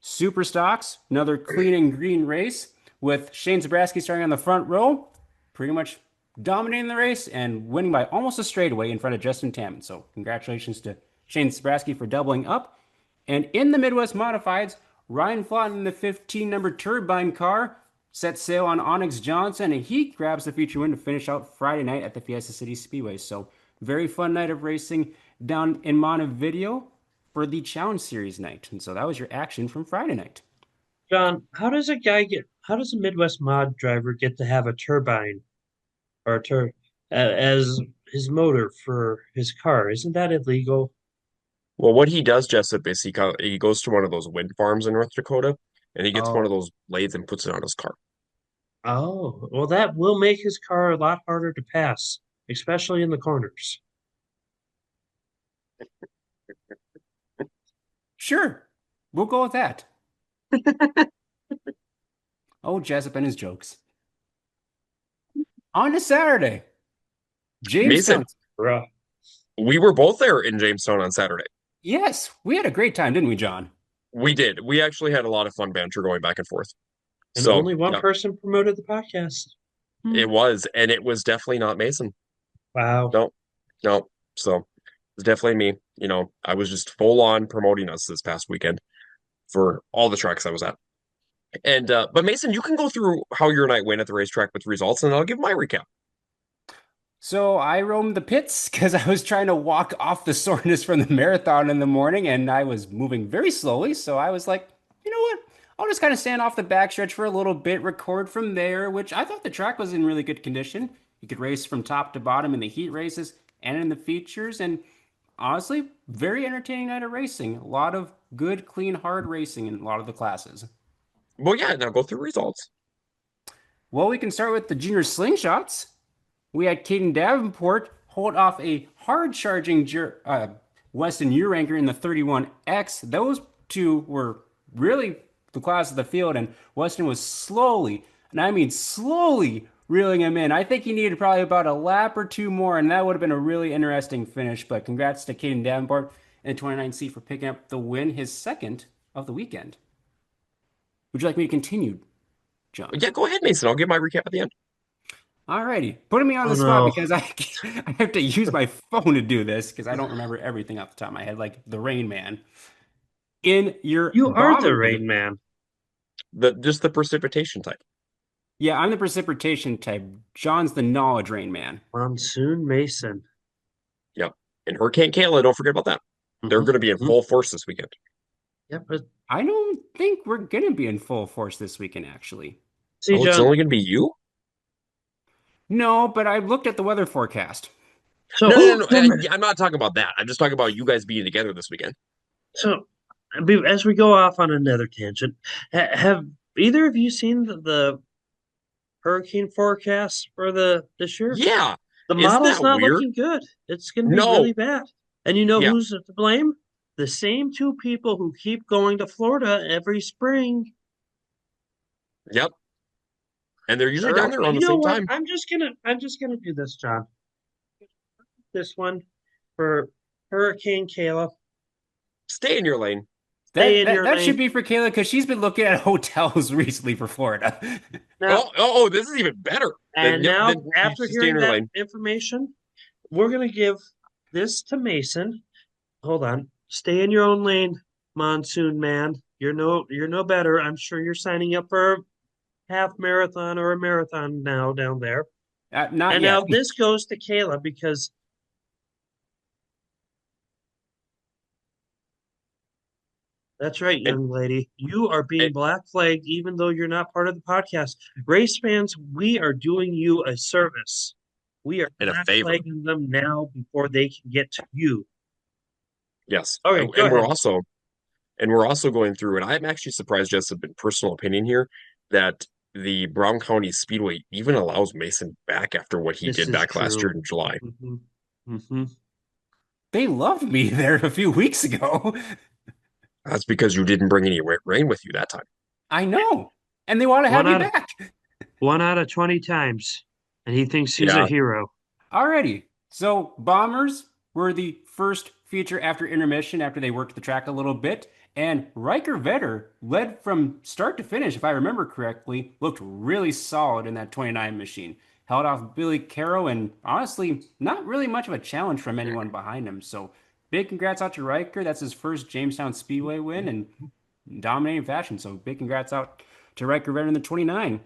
Super stocks, another clean and green race with Shane Zabraski starting on the front row, pretty much dominating the race and winning by almost a straightaway in front of Justin Tamman. So congratulations to Shane Zabraski for doubling up. And in the Midwest Modifieds, Ryan Flott in the 15 number turbine car set sail on Onyx Johnson, and he grabs the feature win to finish out Friday night at the Fiesta City Speedway. So very fun night of racing down in Montevideo for the Challenge Series night. And so that was your action from Friday night. John, how does a Midwest mod driver get to have a turbine or as his motor for his car? Isn't that illegal? Well, what he does, Jessup, is he goes to one of those wind farms in North Dakota, and he gets one of Oh, those blades and puts it on his car. oh, well, that will make his car a lot harder to pass, especially in the corners. Sure, we'll go with that. Oh, Jessup and his jokes. On to Saturday, Jamestown. Mason, we were both there in Jamestown on Saturday. Yes, we had a great time, didn't we, John? We did. We actually had a lot of fun banter going back and forth. And So, only one yeah, person promoted the podcast. it was, and it was definitely not Mason. Wow. No, no. So it was definitely me. I was just full on promoting us this past weekend for all the tracks I was at. And but Mason, you can go through how your night went at the racetrack with results, and I'll give my recap. So I roamed the pits because I was trying to walk off the soreness from the marathon in the morning, and I was moving very slowly. So I was like, you know what? I'll just kind of stand off the backstretch for a little bit, record from there, which I thought the track was in really good condition. You could race from top to bottom in the heat races and in the features, and honestly, very entertaining night of racing. A lot of good, clean, hard racing in a lot of the classes. Well, yeah, now go through results. Well, we can start with the junior slingshots. We had Caden Davenport hold off a hard-charging Weston Uranker in the 31X. Those two were really the class of the field, and Weston was slowly, and I mean slowly, reeling him in. I think he needed probably about a lap or two more, and that would have been a really interesting finish. But congrats to Caden Davenport in the 29 seat for picking up the win, his second of the weekend. Would you like me to continue, John? Yeah, go ahead, Mason. I'll give my recap at the end. Alrighty, putting me on the spot because I have to use my phone to do this because I don't remember everything off the top of my head, like the Rain Man. You are the Rain Man. Just the precipitation type. Yeah, I'm the precipitation type. John's the knowledge Rain Man. Monsoon Mason. Yep. And Hurricane Kayla, don't forget about that. They're going to be in full force this weekend. Yep. But I don't think we're going to be in full force this weekend, actually. see, it's John. only going to be you? No, but I looked at the weather forecast. So No. I'm not talking about that. I'm just talking about you guys being together this weekend. So, as we go off on another tangent, have either of you seen the hurricane forecast for this year? Yeah. The Isn't model's that not weird? looking good. It's going to be No. really bad. And you know Yeah. who's to blame? The same two people who keep going to Florida every spring. Yep. And they're usually down there around the You know same what? time. I'm just gonna do this, John. This one for Hurricane Kayla. Stay in your lane. Stay That in that your that should lane. be for Kayla because she's been looking at hotels recently for Florida. Now, This is even better. Then and yep, now, then you after should stay in hearing your that lane. information, we're going to give this to Mason. Hold on. Stay in your own lane, Monsoon Man. You're no better. I'm sure you're signing up for a half marathon or a marathon now down there. Not And yet. now this goes to Kayla because that's right, And, young lady. You are and being black flagged even though you're not part of the podcast. Race fans, we are doing you a service. We are and a black favor. flagging them now before they can get to you. Yes. Okay, And, go and we're ahead. also and we're also going through, and I'm actually surprised, just a bit personal opinion here, that the Brown County Speedway even allows Mason back after what he This did is back last year true. in July. Hmm. Hmm. They loved me there a few weeks ago. That's because you didn't bring any rain with you that time. I know. And they want to have One me out of back. 20 times, and he thinks he's a Yeah. hero. Alrighty. So Bombers were the first feature after intermission after they worked the track a little bit. And Riker Vetter led from start to finish, if I remember correctly, looked really solid in that 29 machine. Held off Billy Caro and honestly, not really much of a challenge from anyone behind him. So big congrats out to Riker. That's his first Jamestown Speedway win and dominating fashion. So big congrats out to Riker Vetter in the 29.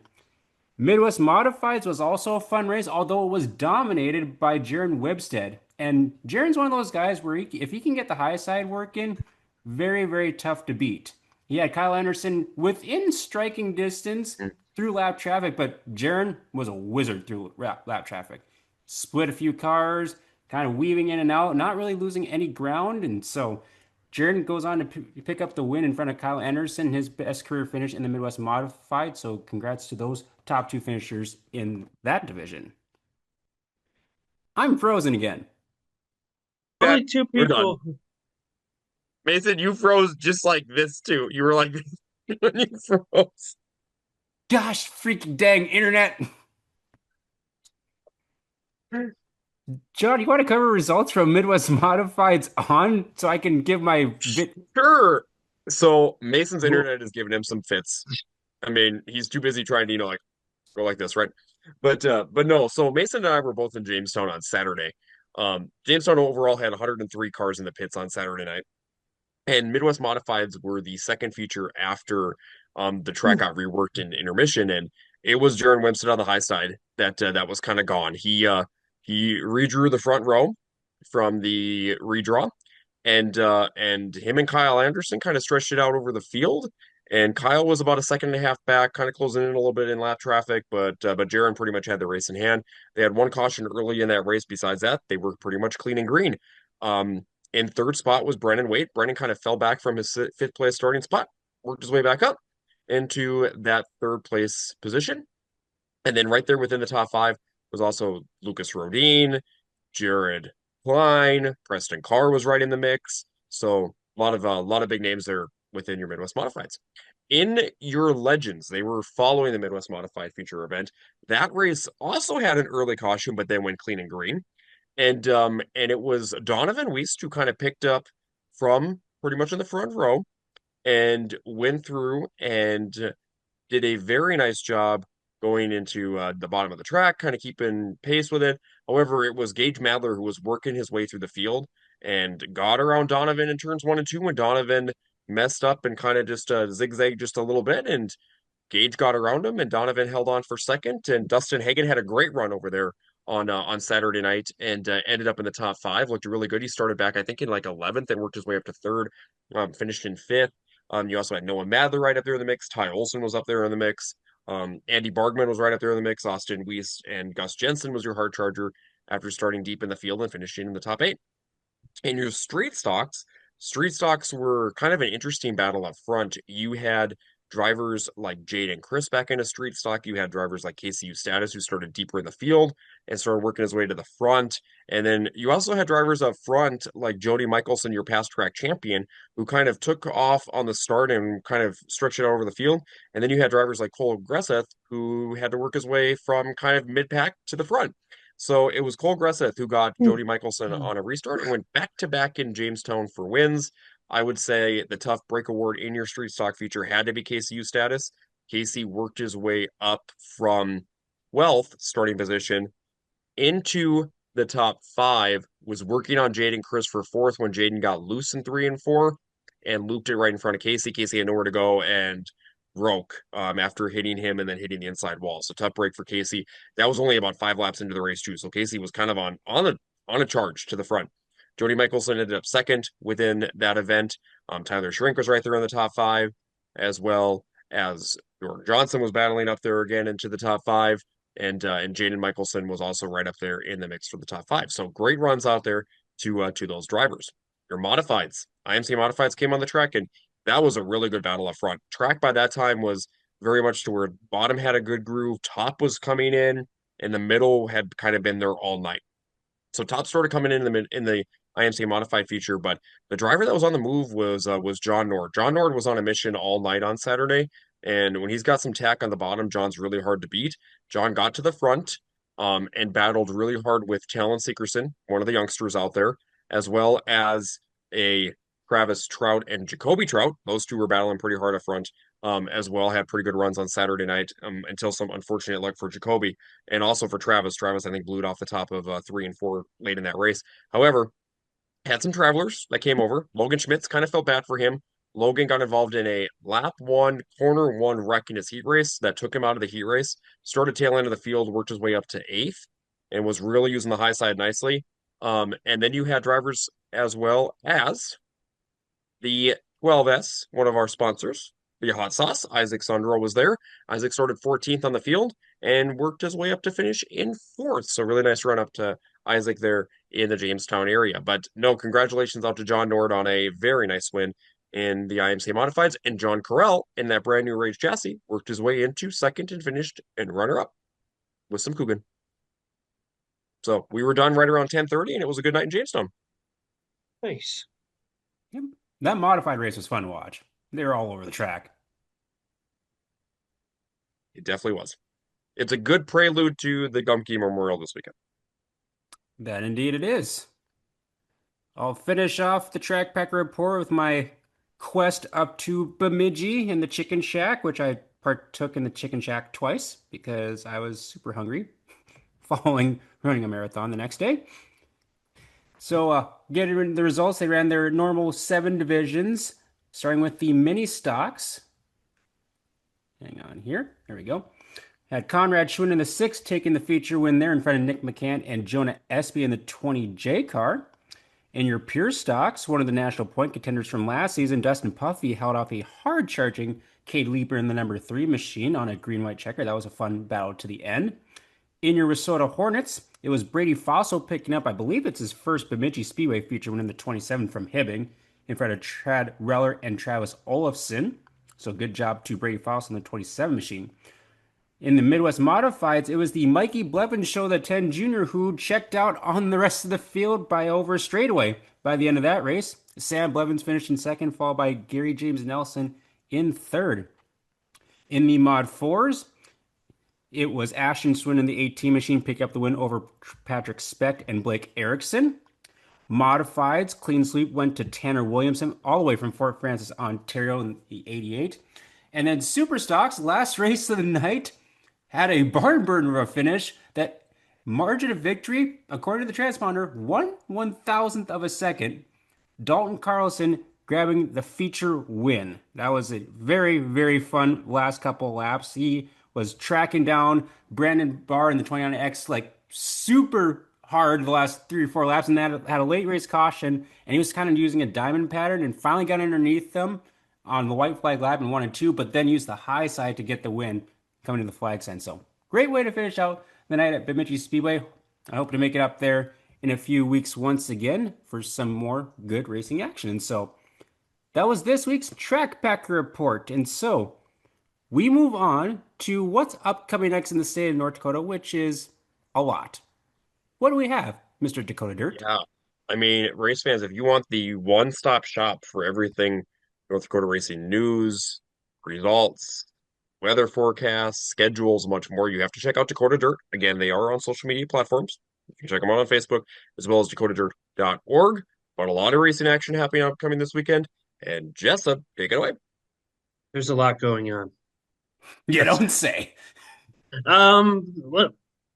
Midwest Modifieds was also a fun race, although it was dominated by Jaron Webstead. And Jaron's one of those guys where if he can get the high side working, very, very tough to beat. He had Kyle Anderson within striking distance through lap traffic, but Jaron was a wizard through lap traffic. Split a few cars, kind of weaving in and out, not really losing any ground. And so Jaron goes on to pick up the win in front of Kyle Anderson, his best career finish in the Midwest Modified. So congrats to those top two finishers in that division. I'm frozen again. That Only two we're done. people. Mason, you froze just like this too. You were like this when you froze. Gosh, freaking dang internet. John, you want to cover results from Midwest Modifieds on so I can give my bit? Sure. So Mason's internet is giving him some fits. I mean, he's too busy trying to, like go like this, right? But no, so Mason and I were both in Jamestown on Saturday. Jamestown overall had 103 cars in the pits on Saturday night. And Midwest Modifieds were the second feature after the track got reworked in intermission, and it was Jaron Webster on the high side that was kind of gone. He redrew the front row from the redraw, and him and Kyle Anderson kind of stretched it out over the field. And Kyle was about a second and a half back, kind of closing in a little bit in lap traffic, but Jaron pretty much had the race in hand. They had one caution early in that race. Besides that, they were pretty much clean and green. In third spot was Brennan Waite. Brennan kind of fell back from his fifth place starting spot, worked his way back up into that third place position. And then right there within the top five was also Lucas Rodin, Jared Klein, Preston Carr was right in the mix. So a lot of big names there within your Midwest Modifieds. In your Legends, they were following the Midwest Modified feature event. That race also had an early caution, but then went clean and green. And it was Donovan Weist who kind of picked up from pretty much in the front row and went through and did a very nice job going into the bottom of the track, kind of keeping pace with it. However, it was Gage Madler who was working his way through the field and got around Donovan in turns one and two when Donovan messed up and kind of just zigzagged just a little bit. And Gage got around him, and Donovan held on for second. And Dustin Hagen had a great run over there on Saturday night and ended up in the top five. Looked really good. He started back, I think, in like 11th and worked his way up to third. Finished in fifth. You also had Noah Madler right up there in the mix. Ty Olson was up there in the mix. Andy Bargman was right up there in the mix. Austin Weiss and Gus Jensen was your hard charger after starting deep in the field and finishing in the top eight. In your street stocks were kind of an interesting battle up front. You had drivers like Jade and Chris back in a street stock. You had drivers like KCU Status who started deeper in the field and started working his way to the front. And then you also had drivers up front like Jody Michelson, your past track champion, who kind of took off on the start and kind of stretched it out over the field. And then you had drivers like Cole Gresseth who had to work his way from kind of mid pack to the front. So it was Cole Gresseth who got Jody Michelson on a restart and went back to back in Jamestown for wins. I would say the Tough Break Award in your street stock feature had to be KCU status. Casey worked his way up from 12th starting position into the top five, was working on Jaden Chris for fourth when Jaden got loose in 3 and 4 and looped it right in front of Casey. Casey had nowhere to go and broke after hitting him and then hitting the inside wall. So tough break for Casey. That was only about 5 laps into the race too. So Casey was kind of on a charge to the front. Jody Michelson ended up second within that event. Tyler Shrink was right there in the top five, as well as Jordan Johnson was battling up there again into the top five. And Jaden Michelson was also right up there in the mix for the top five. So great runs out there to those drivers. Your modifieds, IMC modifieds came on the track, and that was a really good battle up front. Track by that time was very much to where bottom had a good groove, top was coming in, and the middle had kind of been there all night. So top started coming in the IMC modified feature, but the driver that was on the move was John Nord. John Nord was on a mission all night on Saturday, and when he's got some tack on the bottom, John's really hard to beat. John got to the front, and battled really hard with Talon Seekerson, one of the youngsters out there, as well as a Travis Trout and Jacoby Trout. Those two were battling pretty hard up front. As well, had pretty good runs on Saturday night until some unfortunate luck for Jacoby and also for Travis. Travis, I think, blew it off the top of 3 and 4 late in that race. However, had some travelers that came over. Logan Schmitz kind of felt bad for him. Logan got involved in a lap one, corner one wreck in his heat race that took him out of the heat race. Started tail end of the field, worked his way up to eighth, and was really using the high side nicely. And then you had drivers as well as the 12S, one of our sponsors, the hot sauce. Isaac Sondrol was there. Isaac started 14th on the field and worked his way up to finish in fourth. So really nice run up to Isaac there in the Jamestown area. But no, congratulations out to John Nord on a very nice win in the IMC Modifieds. And John Carell in that brand new Rage chassis worked his way into second and finished and runner up with some Coogan. So we were done right around 10:30, and it was a good night in Jamestown. Nice. Yep. That modified race was fun to watch. They were all over the track. It definitely was. It's a good prelude to the Gumke Memorial this weekend. That indeed it is. I'll finish off the track packer report with my quest up to Bemidji in the Chicken Shack, which I partook in the Chicken Shack twice because I was super hungry following running a marathon the next day. So getting the results, they ran their normal 7 divisions, starting with the mini stocks. Hang on here. There we go. Had Conrad Schwinn in the 6, taking the feature win there in front of Nick McCann and Jonah Espy in the 20J car. In your pure stocks, one of the national point contenders from last season, Dustin Puffy, held off a hard-charging Cade Leeper in the number 3 machine on a green-white checker. That was a fun battle to the end. In your Risotto Hornets, it was Brady Fossil picking up, I believe it's his first Bemidji Speedway feature win in the 27 from Hibbing in front of Trad Reller and Travis Olafson. So good job to Brady Fossil in the 27 machine. In the Midwest Modifieds, it was the Mikey Blevins Show the 10 Junior who checked out on the rest of the field by over a straightaway. By the end of that race, Sam Blevins finished in second, followed by Gary James Nelson in third. In the Mod 4s, it was Ashton Swin in the 18 machine pick up the win over Patrick Speck and Blake Erickson. Modifieds, clean sweep went to Tanner Williamson all the way from Fort Francis, Ontario in the 88. And then Super Stocks, last race of the night, had a barn burner of a finish. That margin of victory, according to the transponder, 1/1000th of a second. Dalton Carlson grabbing the feature win. That was a very, very fun last couple laps. He was tracking down Brandon Barr in the 29X like super hard the last 3 or 4 laps, and that had a late race caution, and he was kind of using a diamond pattern and finally got underneath them on the white flag lap in 1 and 2, but then used the high side to get the win coming to the flag stand. So great way to finish out the night at Bemidji Speedway. I hope to make it up there in a few weeks once again for some more good racing action. And so that was this week's Track Packer Report. And so we move on to what's upcoming next in the state of North Dakota, which is a lot. What do we have, Mr. Dakota Dirt? Yeah. I mean, race fans, if you want the one-stop shop for everything North Dakota racing news, results, weather forecasts, schedules, much more, you have to check out Dakota Dirt. Again, they are on social media platforms. You can check them out on Facebook as well as dakotadirt.org. But a lot of racing action happening upcoming this weekend. And Jessup, take it away. There's a lot going on. You don't say. Look,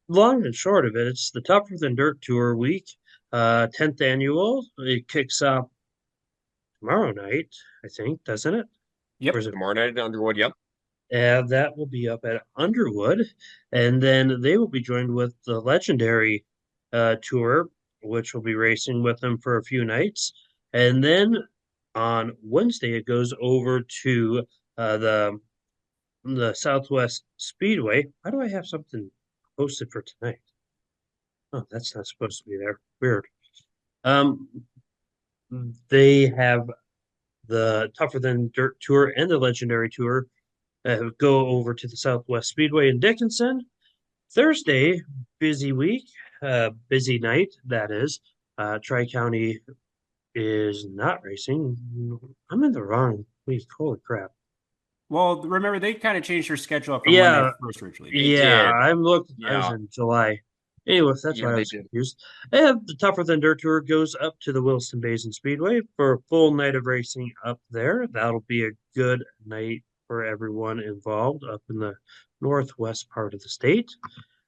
long and short of it, it's the Tougher Than Dirt Tour week, 10th annual. It kicks off tomorrow night, I think, doesn't it? Or is Yep. it? Tomorrow night at Underwood, yep. That will be up at Underwood, and then they will be joined with the Legendary Tour, which will be racing with them for a few nights, and then on Wednesday it goes over to the Southwest Speedway. Why do I have something posted for tonight? Oh, that's not supposed to be there. Weird. Um, they have the Tougher Than Dirt Tour and the Legendary Tour go over to the Southwest Speedway in Dickinson. Thursday, busy week, busy night, that is. Tri County is not racing. I'm in the wrong week. Holy crap. Well, remember they kind of changed their schedule up from when they Yeah, first originally They did. yeah, did. I was Yeah. in July. Anyway, that's Yeah, why I they was did. confused. The Tougher Than Dirt Tour goes up to the Wilson Basin Speedway for a full night of racing up there. That'll be a good night for everyone involved up in the northwest part of the state.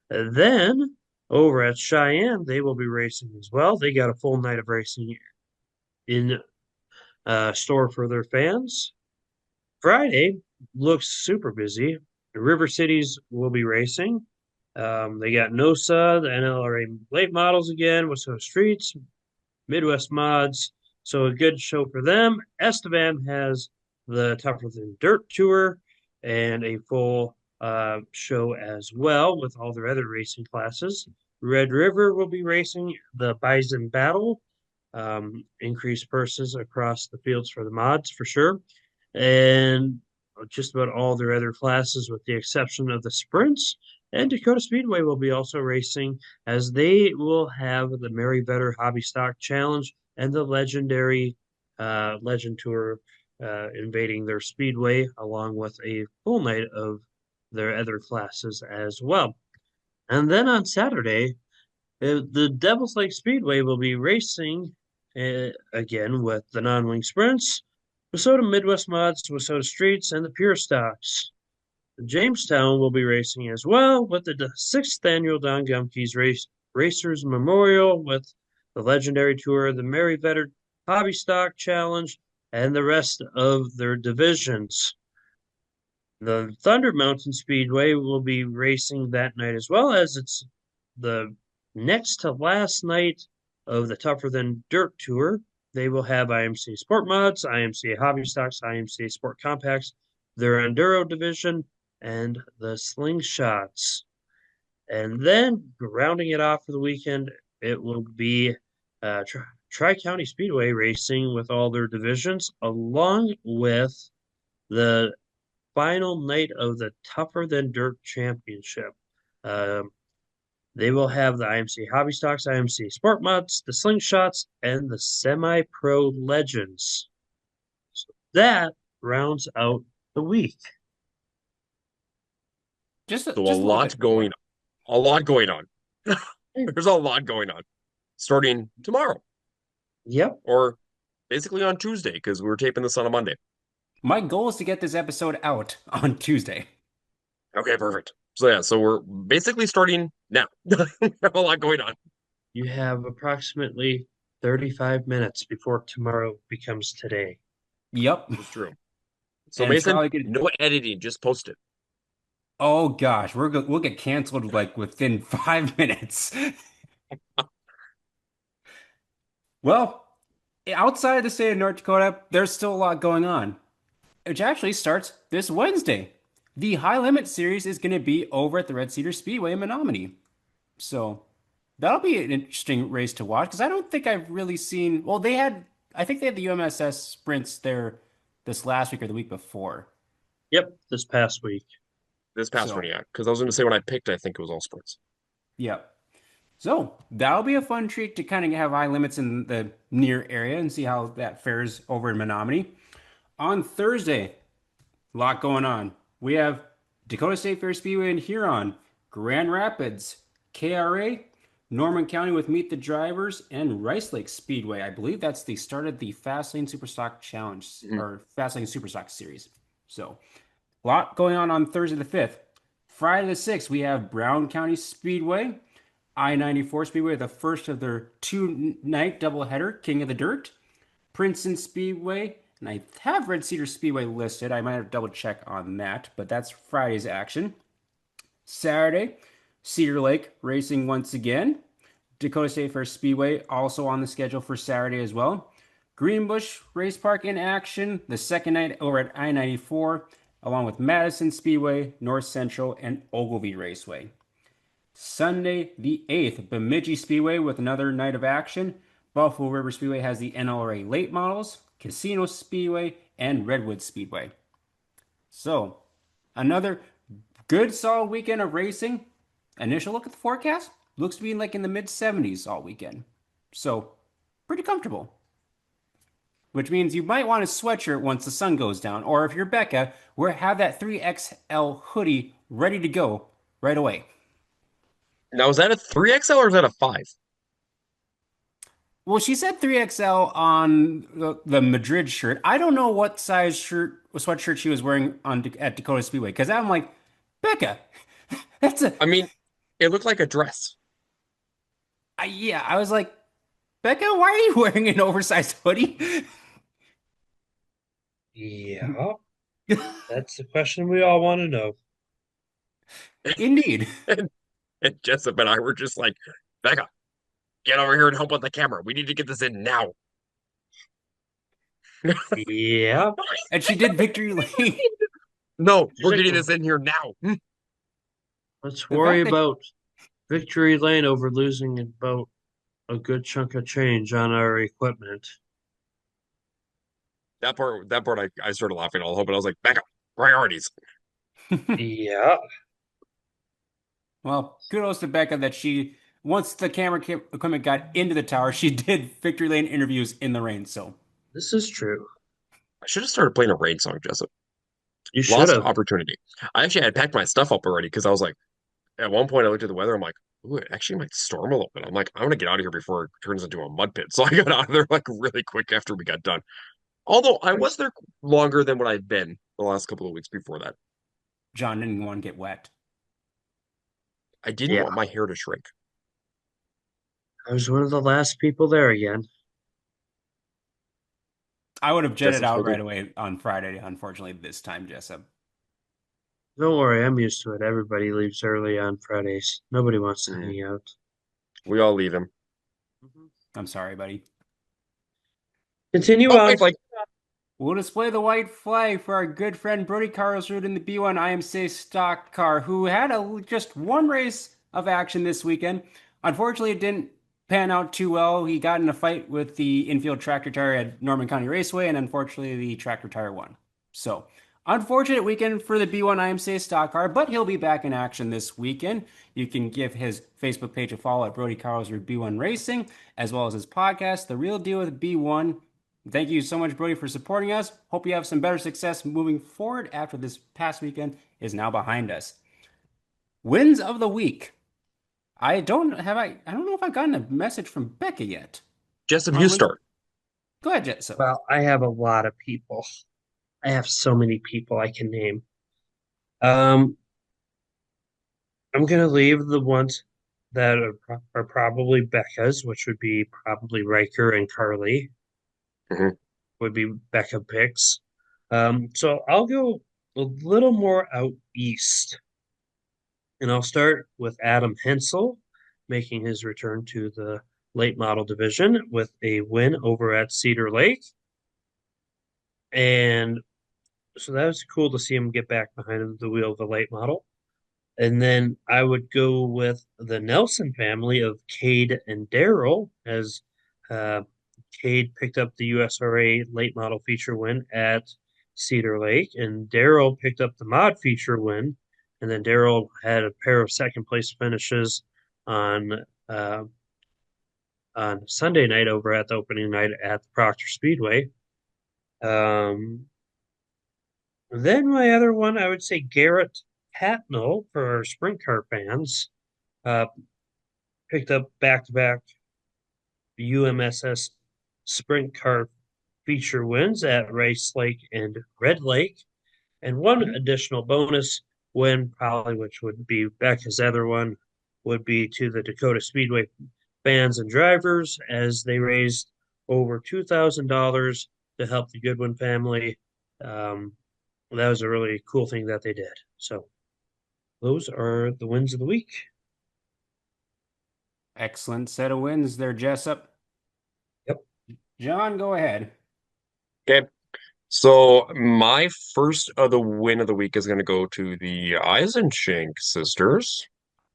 And then over at Cheyenne, they will be racing as well. They got a full night of racing in store for their fans. Friday looks super busy. The River Cities will be racing. They got NOSA, the NLRA late models again, West Streets, Midwest Mods. So a good show for them. Estevan has the Tougher Than Dirt Tour and a full show as well with all their other racing classes. Red River will be racing the Bison Battle. Increased purses across the fields for the mods for sure. And just about all their other classes, with the exception of the sprints. And Dacotah Speedway will be also racing, as they will have the Mary Better Hobby Stock Challenge and the legendary Legend Tour invading their speedway, along with a full night of their other classes as well. And then on Saturday, the Devil's Lake Speedway will be racing again with the non-wing sprints, Wissota Midwest Mods, Wissota Streets, and the Pure Stocks. Jamestown will be racing as well with the sixth annual Don Gumke's Racers Memorial with the Legendary Tour, the Mary Vetter Hobby Stock Challenge, and the rest of their divisions. The Thunder Mountain Speedway will be racing that night as well, as it's the next to last night of the Tougher Than Dirt Tour. They will have IMC Sport Mods, IMC Hobby Stocks, IMC Sport Compacts, their Enduro division, and the Slingshots. And then rounding it off for the weekend, it will be Tri County Speedway racing with all their divisions, along with the final night of the Tougher Than Dirt Championship. They will have the IMC Hobby Stocks, IMC Sport Mods, the Slingshots, and the Semi Pro Legends. So that rounds out the week. Just So just a little bit. a lot going on. There's a lot going on. Starting tomorrow, Yep. or basically on Tuesday, because we're taping this on a Monday. My goal is to get this episode out on Tuesday. Okay, perfect. So yeah, so we're basically starting now. Have a lot going on. You have approximately 35 minutes before tomorrow becomes today. Yep. It's true. So And it's Mason, probably good. no editing, just post it. Oh gosh, we'll get canceled like within 5 minutes. Well, outside the state of North Dakota, there's still a lot going on, which actually starts this Wednesday. The High Limit Series is going to be over at the Red Cedar Speedway in Menominee. So that'll be an interesting race to watch because I don't think I've really seen. Well, I think they had the UMSS sprints there this last week or the week before. Yep, this past week. This past one, So, yeah. Because I was going to say when I picked, I think it was all sports. yeah. So that'll be a fun treat to kind of have high limits in the near area and see how that fares over in Menominee. On Thursday, a lot going on. We have Dakota State Fair Speedway in Huron, Grand Rapids, KRA, Norman County with Meet the Drivers, and Rice Lake Speedway. I believe that's the start of the Fastlane Superstock Challenge Mhm. or Fastlane Superstock Series. So, a lot going on Thursday the 5th. Friday the 6th, we have Brown County Speedway, I-94 Speedway, the first of their two-night doubleheader, King of the Dirt, Princeton Speedway, and I have Red Cedar Speedway listed. I might have to double check on that, but that's Friday's action. Saturday, Cedar Lake racing once again. Dakota State Fair Speedway also on the schedule for Saturday as well. Greenbush Race Park in action the second night over at I-94, along with Madison Speedway, North Central, and Ogilvie Raceway. Sunday the 8th, Bemidji Speedway with another night of action. Buffalo River Speedway has the NLRA late models, Casino Speedway, and Redwood Speedway. So, another good solid weekend of racing. Initial look at the forecast looks to be like in the mid 70s all weekend. So, pretty comfortable. Which means you might want a sweatshirt once the sun goes down. Or if you're Becca, we'll have that 3XL hoodie ready to go right away. Now, is that a 3XL or is that a 5? Well, she said 3XL on the Madrid shirt. I don't know what size sweatshirt she was wearing at Dakota Speedway because I'm like, Becca, that's a I mean, it looked like a dress. yeah. I was like, Becca, why are you wearing an oversized hoodie? Yeah, that's the question we all want to know. Indeed. And Jessup and I were just like, Becca, get over here and help with the camera. We need to get this in now. Yeah, And she did Victory Lane. No, she's we're like, getting this in here now. let's The worry fact that about Victory Lane over losing about a good chunk of change on our equipment. That part, I started laughing all hoping. I was like, Becca, priorities. Yeah, well, kudos to Becca that she once the equipment got into the tower, she did Victory Lane interviews in the rain. So this is true. I should have started playing a rain song, Jessup. You should Lost have. opportunity. I actually had packed my stuff up already because I was like, at one point I looked at the weather. I'm like, ooh, it actually might storm a little bit. I'm like, I want to get out of here before it turns into a mud pit. So I got out of there like really quick after we got done. Although I was there longer than what I've been the last couple of weeks before that. John didn't want to get wet. I didn't Yeah, want my hair to shrink. I was one of the last people there again. I would have jetted Jessup's out holding. right away on Friday, unfortunately, this time, Jessup. Don't worry, I'm used to it. Everybody leaves early on Fridays. Nobody wants to Mhm. hang out. We all leave him. Mhm. I'm sorry, buddy. Continue Oh, on. wait, like, We'll display the white flag for our good friend Brody Carlsrud in the B1 IMCA stock car, who had just one race of action this weekend. Unfortunately, it didn't pan out too well. He got in a fight with the infield tractor tire at Norman County Raceway, and unfortunately, the tractor tire won. So, unfortunate weekend for the B1 IMCA stock car, but he'll be back in action this weekend. You can give his Facebook page a follow at Brody Carlsrud B1 Racing, as well as his podcast, The Real Deal with B1. Thank you so much, Brody, for supporting us. Hope you have some better success moving forward after this past weekend is now behind us. Wins of the week. I don't know if I've gotten a message from Becca yet Jessup, on you wins. start. Go ahead, Jet. Well, I have a lot of people. I have so many people I can name. Um, I'm gonna leave the ones that are probably Becca's, which would be probably Riker and Carly, Mhm. would be Becca picks. So I'll go a little more out east, and I'll start with Adam Hensel making his return to the late model division with a win over at Cedar Lake. And so that was cool to see him get back behind the wheel of the late model. And then I would go with the Nelson family of Cade and Daryl, as uh, Cade picked up the USRA late model feature win at Cedar Lake, and Daryl picked up the mod feature win. And then Daryl had a pair of second place finishes on uh, on Sunday night over at the opening night at the Proctor Speedway. Um, then my other one, I would say Garrett Hatnell for our sprint car fans. Uh, picked up back-to-back UMSS sprint car feature wins at Race Lake and Red Lake, and one additional bonus win, probably which would be Becca's other one, would be to the Dacotah Speedway fans and drivers as they raised over $2,000 to help the Goodwin family. That was a really cool thing that they did. So those are the wins of the week. Excellent set of wins there, Jessup. Yep. John, go ahead. Okay. So my first of the win of the week is going to go to the Eisenshank sisters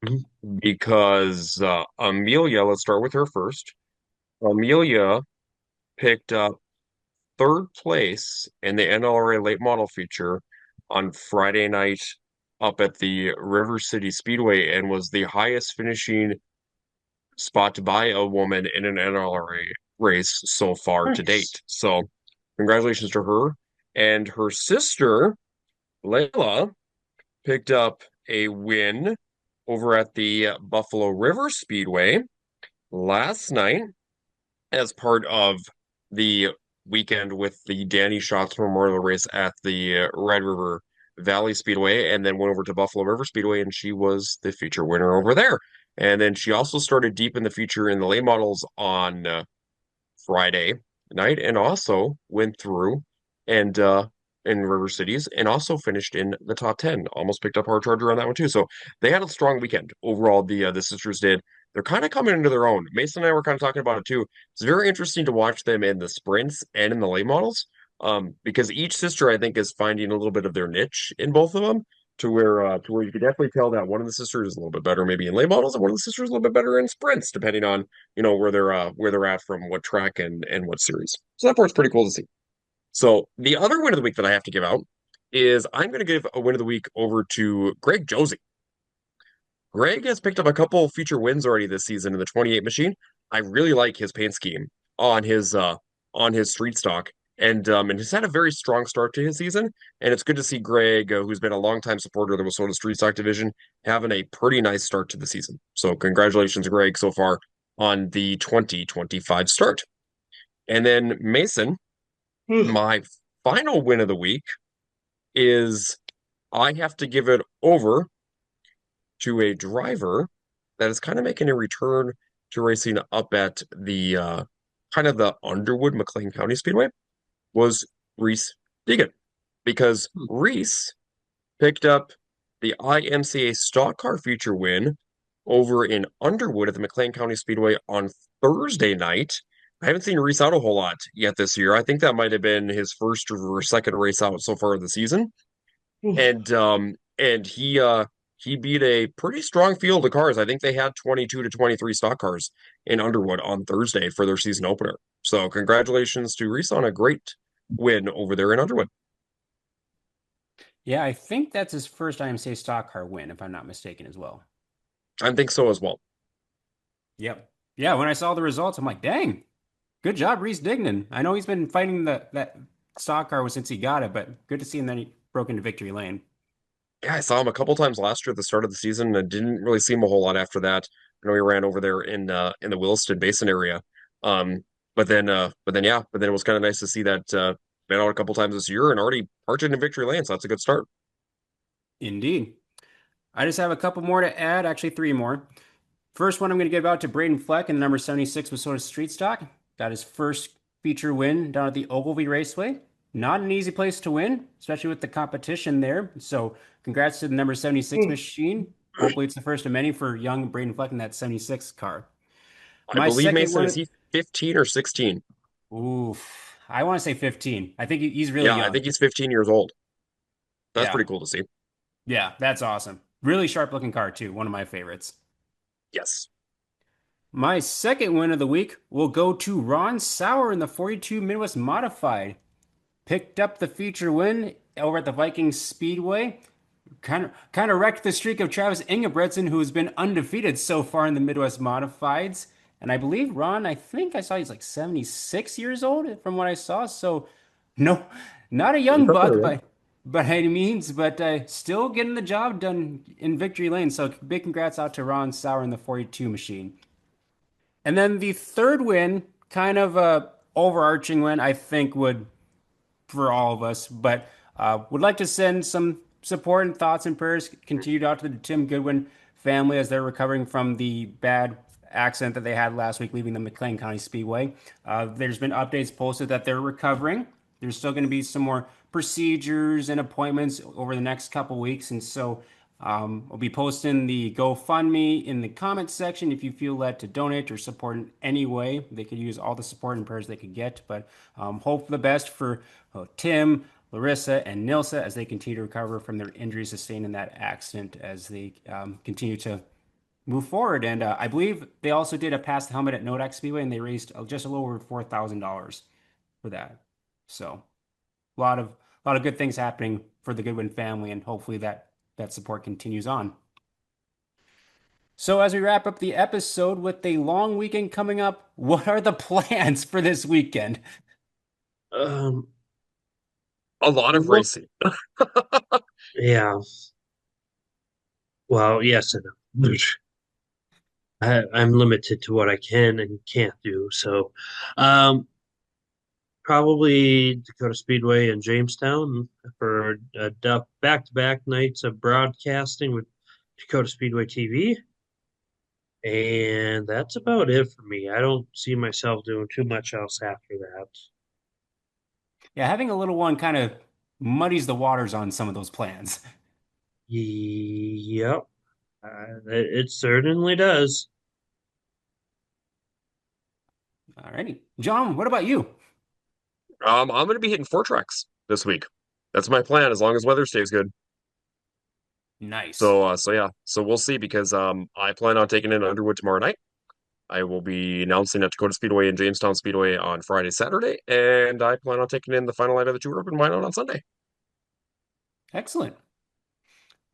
Mhm. because Amelia, let's start with her first. Amelia picked up third place in the NLRA late model feature on Friday night up at the River City Speedway and was the highest finishing spot by a woman in an NLRA race so far to Nice. date. So congratulations to her. And her sister, Layla, picked up a win over at the Buffalo River Speedway last night as part of the weekend with the Danny Schatz Memorial Race at the Red River Valley Speedway, and then went over to Buffalo River Speedway, and she was the feature winner over there. And then she also started deep in the feature in the late models on Friday night, and also went through and in River Cities, and also finished in the top 10. Almost picked up our charger on that one too. So they had a strong weekend overall. The sisters did. They're kind of coming into their own. Mason and I were kind of talking about it too. It's very interesting to watch them in the sprints and in the late models, because each sister I think is finding a little bit of their niche in both of them. To where you could definitely tell that one of the sisters is a little bit better maybe in late models, and one of the sisters is a little bit better in sprints, depending on where they're at from what track and what series. So that part's pretty cool to see. So the other win of the week that I have to give out is I'm going to give a win of the week over to Greg Josie. Greg has picked up a couple feature wins already this season in the 28 machine. I really like his paint scheme on his street stock, and he's had a very strong start to his season. And it's good to see Greg, who's been a longtime supporter of the Minnesota Street Stock division, having a pretty nice start to the season. So congratulations, Greg, so far on the 2025 start. And then Mason, my final win of the week is I have to give it over to a driver that is kind of making a return to racing up at the kind of the Underwood McLean County Speedway was Reese Deegan, because Reese picked up the IMCA stock car feature win over in Underwood at the McLean County Speedway on Thursday night. I haven't seen Reese out a whole lot yet this year. I think that might have been his first or second race out so far of the season. And he beat a pretty strong field of cars. I think they had 22 to 23 stock cars in Underwood on Thursday for their season opener. So congratulations to Reese on a great win over there in Underwood. Yeah, I think that's his first IMCA stock car win, if I'm not mistaken, as well. I think so as well. Yep. Yeah, when I saw the results, I'm like, dang, good job, Reese Dignan. I know he's been fighting that stock car since he got it, but good to see him that he broke into victory lane. Yeah, I saw him a couple times last year at the start of the season and didn't really see him a whole lot after that. I know he ran over there in the Williston Basin area. But then it was kind of nice to see that been out a couple times this year and already parked in victory lane, so that's a good start. Indeed. I just have a couple more to add, actually three more. First one I'm going to give out to Braden Fleck in the number 76 Minnesota Street Stock. Got his first feature win down at the Ogilvie Raceway. Not an easy place to win, especially with the competition there. So congrats to the number 76 machine. Hopefully it's the first of many for young Braden Fleck in that 76 car. I My believe second Mason, is one, he 15 or 16? oof, I want to say 15. I think he's really Yeah, I young. think he's 15 years old. That's Yeah. pretty cool to see. Yeah, that's awesome. Really sharp looking car too. One of my favorites. Yes. My second win of the week will go to Ron Sauer in the 42 Midwest Modified. Picked up the feature win over at the Vikings Speedway. Kind of wrecked the streak of Travis Ingebretson, who has been undefeated so far in the Midwest Modifieds. And I believe Ron, I think I saw he's like 76 years old from what I saw. So no, not a He's young up there, buck yeah. by any means, but still getting the job done in victory lane. So big congrats out to Ron Sauer in the 42 machine. And then the third win, kind of a overarching win, I think would for all of us, but would like to send some support and thoughts and prayers continued out to the Tim Goodwin family as they're recovering from the bad accident that they had last week leaving the McLean County Speedway. There's been updates posted that they're recovering. There's still going to be some more procedures and appointments over the next couple weeks, and so I'll be posting the GoFundMe in the comments section if you feel led to donate or support in any way. They could use all the support and prayers they could get, but hope for the best for Tim, Larissa, and Nilsa as they continue to recover from their injuries sustained in that accident as they continue to move forward. And I believe they also did a pass the helmet at Nodak Speedway, and they raised just a little over $4,000 for that. So a lot of good things happening for the Goodwin family, and hopefully that support continues on. So as we wrap up the episode with a long weekend coming up, what are the plans for this weekend? Um, A lot of look, racing. yeah. Well, yes and no. I'm limited to what I can and can't do. So, um, probably Dakota Speedway in Jamestown for back-to-back nights of broadcasting with Dakota Speedway TV. And that's about it for me. I don't see myself doing too much else after that. Yeah, having a little one kind of muddies the waters on some of those plans. Yep, it certainly does. Alrighty. John, what about you? I'm going to be hitting four tracks this week. That's my plan, as long as weather stays good. Nice. So yeah, so we'll see because I plan on taking in Underwood tomorrow night. I will be announcing at Dakota Speedway and Jamestown Speedway on Friday, Saturday, and I plan on taking in the final night of the Tour Open Wine on Sunday. Excellent.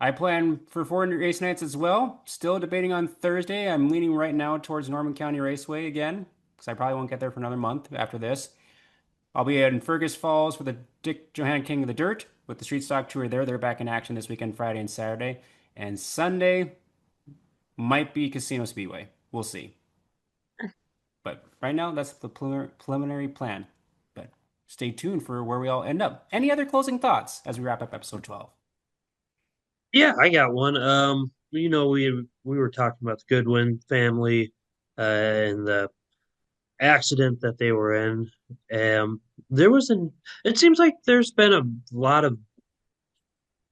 I plan for 400 race nights as well. Still debating on Thursday. I'm leaning right now towards Norman County Raceway again, because I probably won't get there for another month after this. I'll be in Fergus Falls for the Dick Johann King of the Dirt with the Street Stock Tour there. They're back in action this weekend, Friday and Saturday. And Sunday might be Casino Speedway. We'll see. But right now, that's the preliminary plan. But stay tuned for where we all end up. Any other closing thoughts as we wrap up episode 12? Yeah, I got one. We were talking about the Goodwin family and the accident that they were in. There was an. It seems like there's been a lot of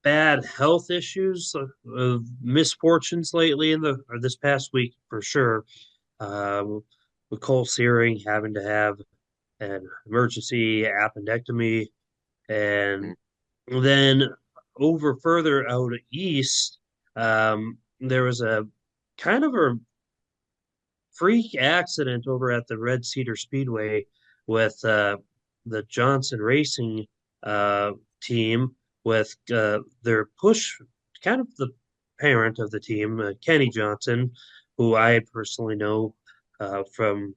bad health issues, of misfortunes lately in the or this past week for sure. With Cole Searing having to have an emergency appendectomy, and then over further out east, there was a kind of a freak accident over at the Red Cedar Speedway with the Johnson Racing uh, team with their push, kind of the parent of the team, Kenny Johnson, who I personally know from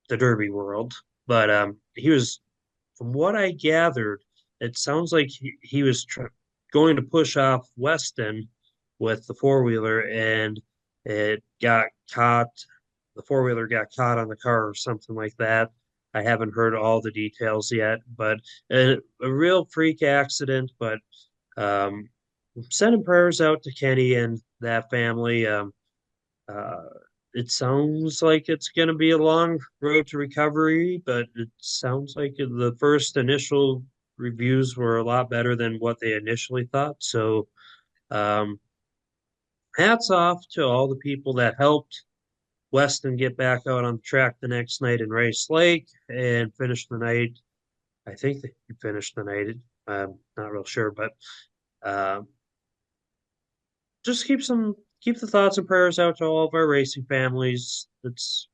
the Derby world. But he was, from what I gathered, it sounds like he was going to push off Weston with the four wheeler, and it got caught. The four wheeler got caught on the car or something like that. I haven't heard all the details yet, but a real freak accident. But um, sending prayers out to Kenny and that family. Uh, it sounds like it's going to be a long road to recovery, but it sounds like the first initial reviews were a lot better than what they initially thought. So, um, hats off to all the people that helped Weston get back out on the track the next night in Race Lake and finish the night. I think they finished the night. I'm not real sure, but um, just keep the thoughts and prayers out to all of our racing families. It's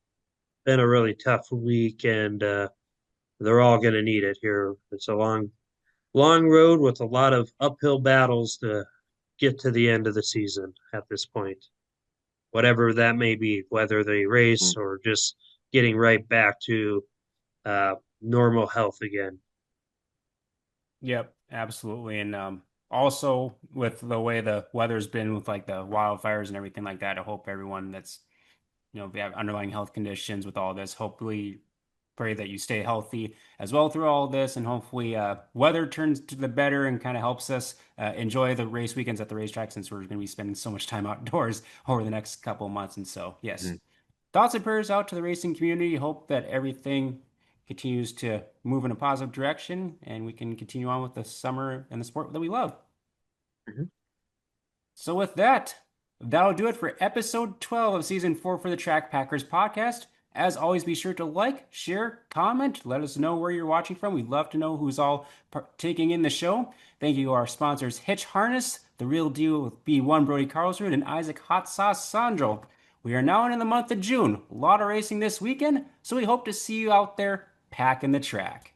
been a really tough week, and they're all going to need it here. It's a long road with a lot of uphill battles to get to the end of the season at this point, whatever that may be, whether they race or just getting right back to normal health again. Yep, absolutely. And also with the way the weather's been with like the wildfires and everything like that, I hope everyone that's if you have underlying health conditions with all this, hopefully pray that you stay healthy as well through all this, and hopefully weather turns to the better and kind of helps us enjoy the race weekends at the racetrack, since we're going to be spending so much time outdoors over the next couple of months. And so, yes, Mhm. thoughts and prayers out to the racing community. Hope that everything continues to move in a positive direction and we can continue on with the summer and the sport that we love. Mhm. So with that, that'll do it for episode 12 of season 4 for the Track Packers podcast. As always, be sure to like, share, comment, let us know where you're watching from. We'd love to know who's all taking in the show. Thank you to our sponsors, Hitch Harness, The Real Deal with B1 Brody Carlsrud, and Isaac Hot Sauce Sondrol. We are now in the month of June. A lot of racing this weekend, so we hope to see you out there packing the track.